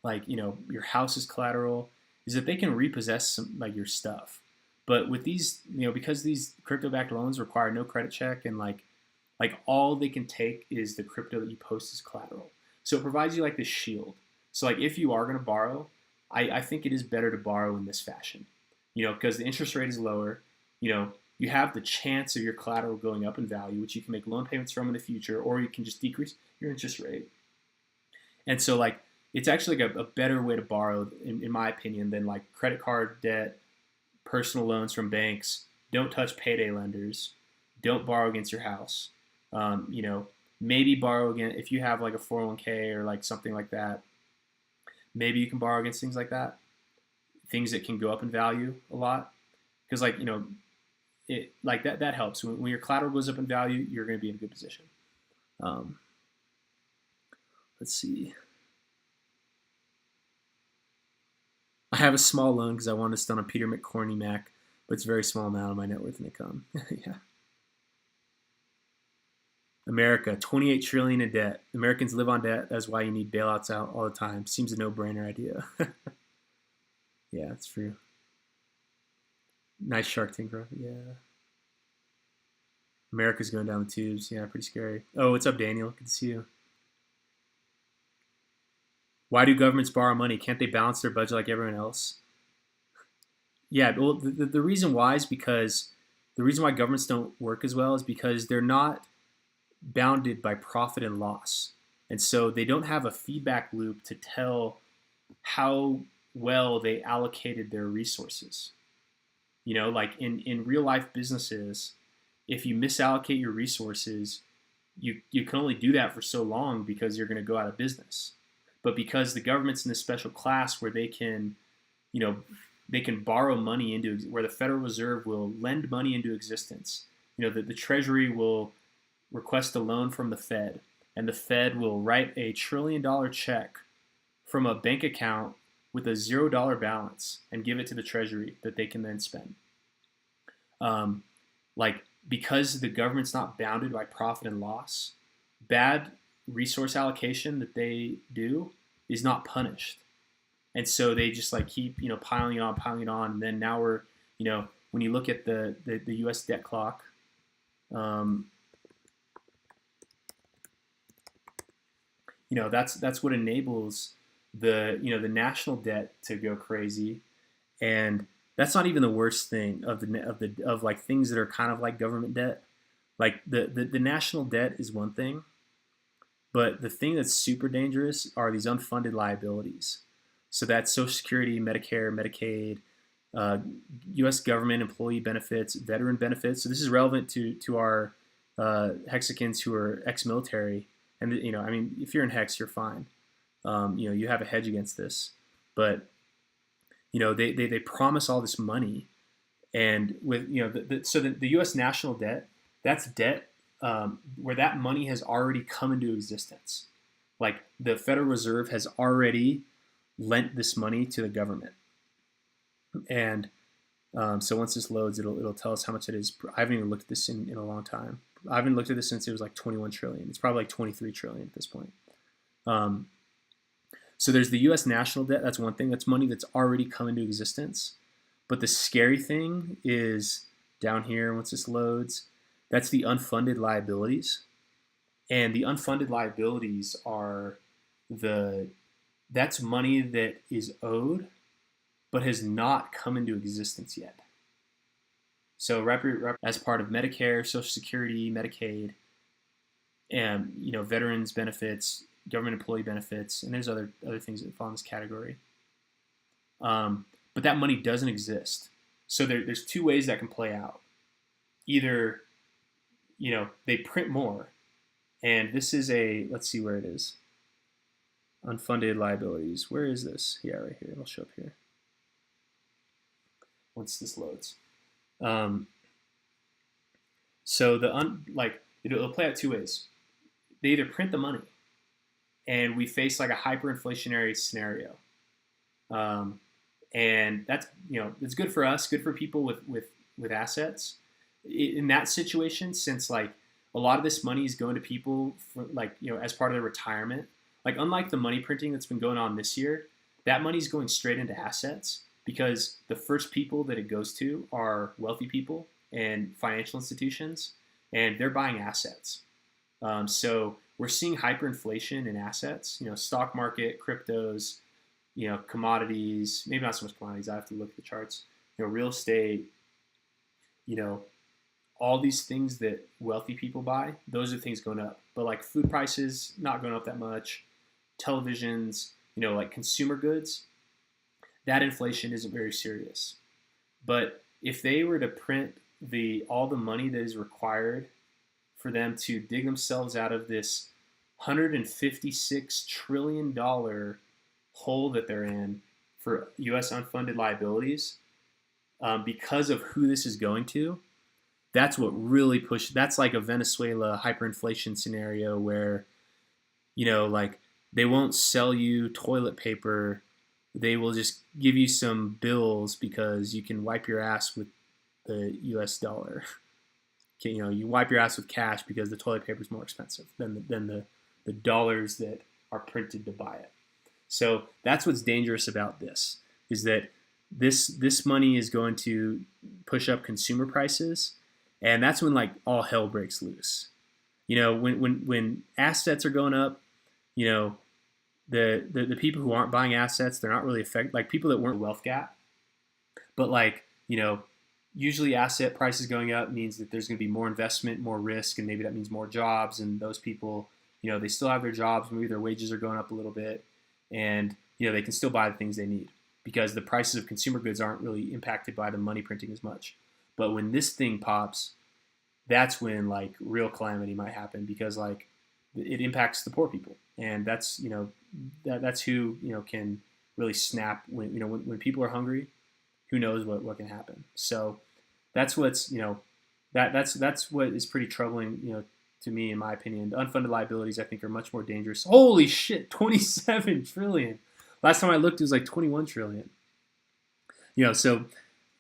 like your house as collateral, is that they can repossess some like your stuff. But with these, because these crypto-backed loans require no credit check and like all they can take is the crypto that you post as collateral. So it provides you like this shield. So like if you are going to borrow, I think it is better to borrow in this fashion, because the interest rate is lower. You have the chance of your collateral going up in value, which you can make loan payments from in the future, or you can just decrease your interest rate. And so like it's actually like a better way to borrow, in my opinion, than like credit card debt, personal loans from banks. Don't touch payday lenders. Don't borrow against your house. Maybe borrow again if you have like a 401k or like something like that. Maybe you can borrow against things like that, things that can go up in value a lot, because like it like that helps. When your collateral goes up in value, you're going to be in a good position. Let's see. I have a small loan because I wanted to start on Peter McCorney Mac, but it's a very small amount of my net worth and income. Yeah. America, 28 trillion in debt. Americans live on debt. That's why you need bailouts out all the time. Seems a no-brainer idea. Yeah, it's true. Nice Shark Tank growth. Yeah. America's going down the tubes. Yeah, pretty scary. Oh, what's up, Daniel? Good to see you. Why do governments borrow money? Can't they balance their budget like everyone else? Yeah, well, the reason why is because the reason why governments don't work as well is because they're not bounded by profit and loss. And so they don't have a feedback loop to tell how well they allocated their resources. Like in real life businesses, if you misallocate your resources, you can only do that for so long because you're going to go out of business. But because the government's in this special class where they can borrow money where the Federal Reserve will lend money into existence. The Treasury will request a loan from the Fed, and the Fed will write a $1 trillion check from a bank account with a $0 balance and give it to the Treasury that they can then spend. Because the government's not bounded by profit and loss, bad resource allocation that they do is not punished. And so they just like keep, piling on. And then now we're, when you look at the U.S. debt clock, that's what enables the national debt to go crazy. And that's not even the worst thing of like things that are kind of like government debt. Like the national debt is one thing, but the thing that's super dangerous are these unfunded liabilities. So that's Social Security, Medicare, Medicaid, U.S. government employee benefits, veteran benefits. So this is relevant to our Hexicans who are ex-military, and I mean, if you're in Hex, you're fine. You have a hedge against this, but they promise all this money, and with the U.S. national debt, that's debt where that money has already come into existence. Like the Federal Reserve has already lent this money to the government, and so once this loads, it'll tell us how much it is. I haven't even looked at this in a long time. I haven't looked at this since it was like 21 trillion. It's probably like 23 trillion at this point. So there's the U.S. national debt. That's one thing. That's money that's already come into existence. But the scary thing is down here, once this loads, that's the unfunded liabilities. And the unfunded liabilities are that's money that is owed but has not come into existence yet. So as part of Medicare, Social Security, Medicaid, and veterans benefits, government employee benefits, and there's other things that fall in this category. But that money doesn't exist. So there's two ways that can play out. Either, they print more, and this is let's see where it is. Unfunded liabilities. Where is this? Yeah, right here. It'll show up here once this loads. So it'll play out two ways. They either print the money, and we face like a hyperinflationary scenario, and that's it's good for us, good for people with assets. In that situation, since like a lot of this money is going to people for as part of their retirement, like unlike the money printing that's been going on this year, that money is going straight into assets because the first people that it goes to are wealthy people and financial institutions, and they're buying assets. So we're seeing hyperinflation in assets, stock market, cryptos, commodities, maybe not so much commodities. I have to look at the charts, real estate, all these things that wealthy people buy, those are things going up. But like food prices, not going up that much. Televisions, like consumer goods, that inflation isn't very serious. But if they were to print all the money that is required for them to dig themselves out of this $156 trillion hole that they're in for U.S. unfunded liabilities, because of who this is going to, that's what really that's like a Venezuela hyperinflation scenario where, like they won't sell you toilet paper. They will just give you some bills because you can wipe your ass with the U.S. dollar. Okay, you wipe your ass with cash because the toilet paper is more expensive than the dollars that are printed to buy it. So that's what's dangerous about this, is that this money is going to push up consumer prices, and that's when like all hell breaks loose. When assets are going up, the people who aren't buying assets, they're not really affected. Like people that weren't wealth gap, but usually asset prices going up means that there's going to be more investment, more risk, and maybe that means more jobs. And those people, they still have their jobs. Maybe their wages are going up a little bit, and they can still buy the things they need because the prices of consumer goods aren't really impacted by the money printing as much. But when this thing pops, that's when like real calamity might happen because like it impacts the poor people, and that's that's who can really snap when people are hungry. Who knows what can happen? So that's what's that's what is pretty troubling to me, in my opinion. The unfunded liabilities I think are much more dangerous. Holy shit, 27 trillion. Last time I looked, it was like 21 trillion. So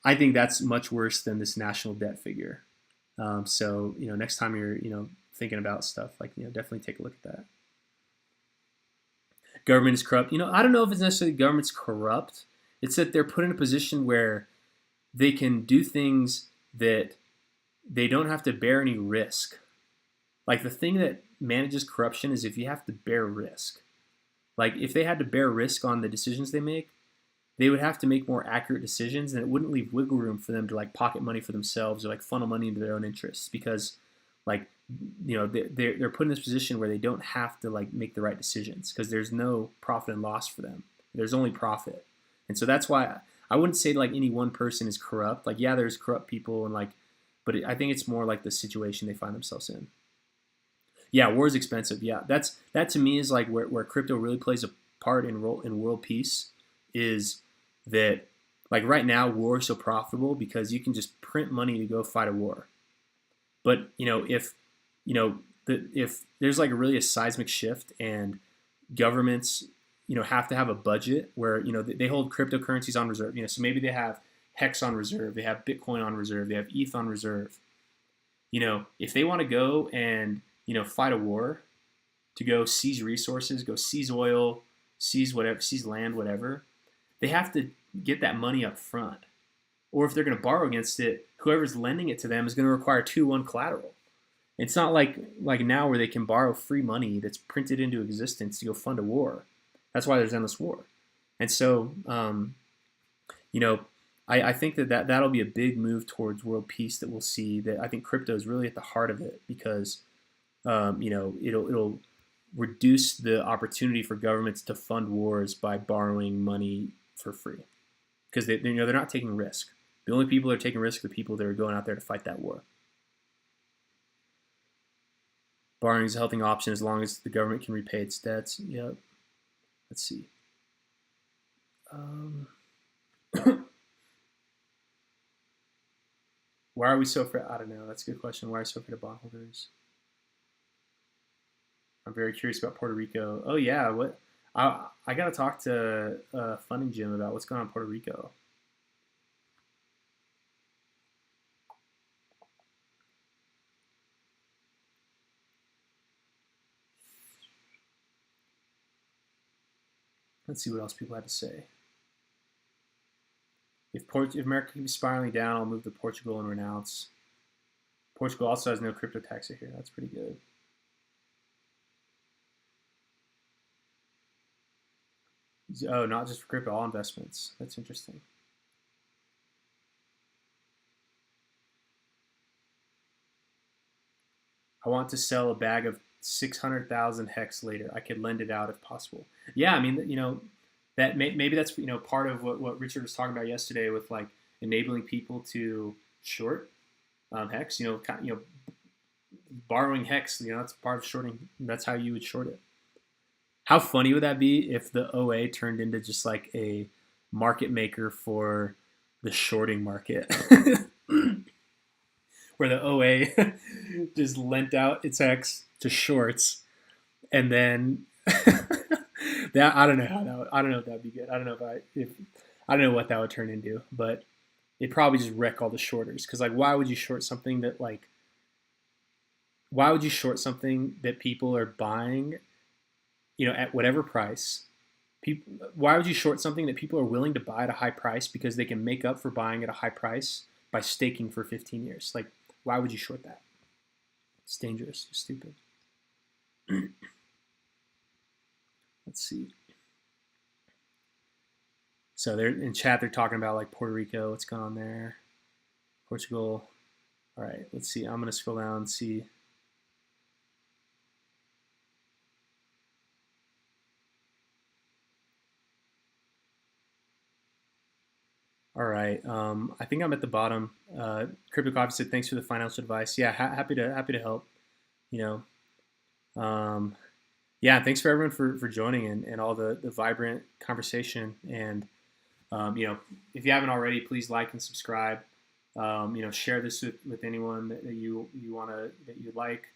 I think that's much worse than this national debt figure. So next time you're thinking about stuff, like definitely take a look at that. Government is corrupt. I don't know if it's necessarily government's corrupt. It's that they're put in a position where they can do things that they don't have to bear any risk. Like the thing that manages corruption is if you have to bear risk. Like if they had to bear risk on the decisions they make, they would have to make more accurate decisions, and it wouldn't leave wiggle room for them to like pocket money for themselves or like funnel money into their own interests, because like they're put in this position where they don't have to like make the right decisions because there's no profit and loss for them. There's only profit. And so that's why I wouldn't say like any one person is corrupt. Like, yeah, there's corrupt people and like, but I think it's more like the situation they find themselves in. Yeah, war is expensive. Yeah, that to me is like where crypto really plays a part in world peace, is that like right now war is so profitable because you can just print money to go fight a war. But if if there's like really a seismic shift and governments have to have a budget where they hold cryptocurrencies on reserve. So maybe they have HEX on reserve, they have Bitcoin on reserve, they have ETH on reserve. If they want to go and fight a war, to go seize resources, go seize oil, seize whatever, seize land, whatever, they have to get that money up front. Or if they're going to borrow against it, whoever's lending it to them is going to require 2-1 collateral. It's not like now where they can borrow free money that's printed into existence to go fund a war. That's why there's endless war. And so, I think that'll be a big move towards world peace that we'll see. That I think crypto is really at the heart of it because, it'll reduce the opportunity for governments to fund wars by borrowing money for free, because they're not taking risk. The only people that are taking risk are the people that are going out there to fight that war. Borrowing is a healthy option as long as the government can repay its debts. Yep. Let's see. Why are we so afraid? I don't know. That's a good question. Why are we so afraid of bondholders? I'm very curious about Puerto Rico. Oh yeah, what? I got to talk to Funding Jim about what's going on in Puerto Rico. Let's see what else people had to say. If America keeps spiraling down, I'll move to Portugal and renounce. Portugal also has no crypto tax here. That's pretty good. Oh, not just for crypto, all investments. That's interesting. I want to sell a bag of 600,000 HEX later. I could lend it out if possible. Yeah, I mean, that maybe that's part of what Richard was talking about yesterday with like enabling people to short HEX. Borrowing HEX. That's part of shorting. That's how you would short it. How funny would that be if the OA turned into just like a market maker for the shorting market? Where the OA just lent out its HEX to shorts, and then that I don't know if that'd be good. I don't know what that would turn into, but it'd probably just wreck all the shorters. Because like, why would you short something that people are buying, at whatever price? Why would you short something that people are willing to buy at a high price because they can make up for buying at a high price by staking for 15 years? Like, why would you short that? It's dangerous. It's stupid. Let's see. So they're in chat. They're talking about like Puerto Rico. What's going on there? Portugal. All right. Let's see. I'm gonna scroll down and see. All right. I think I'm at the bottom. Crypto Coffee said, "Thanks for the financial advice." Yeah, happy to help. Yeah, thanks for everyone for joining and all the vibrant conversation. And if you haven't already, please like and subscribe. Share this with anyone that you like.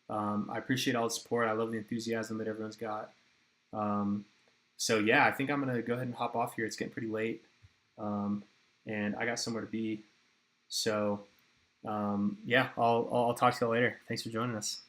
I appreciate all the support. I love the enthusiasm that everyone's got. So yeah, I think I'm gonna go ahead and hop off here. It's getting pretty late. And I got somewhere to be. So, yeah, I'll talk to you later. Thanks for joining us.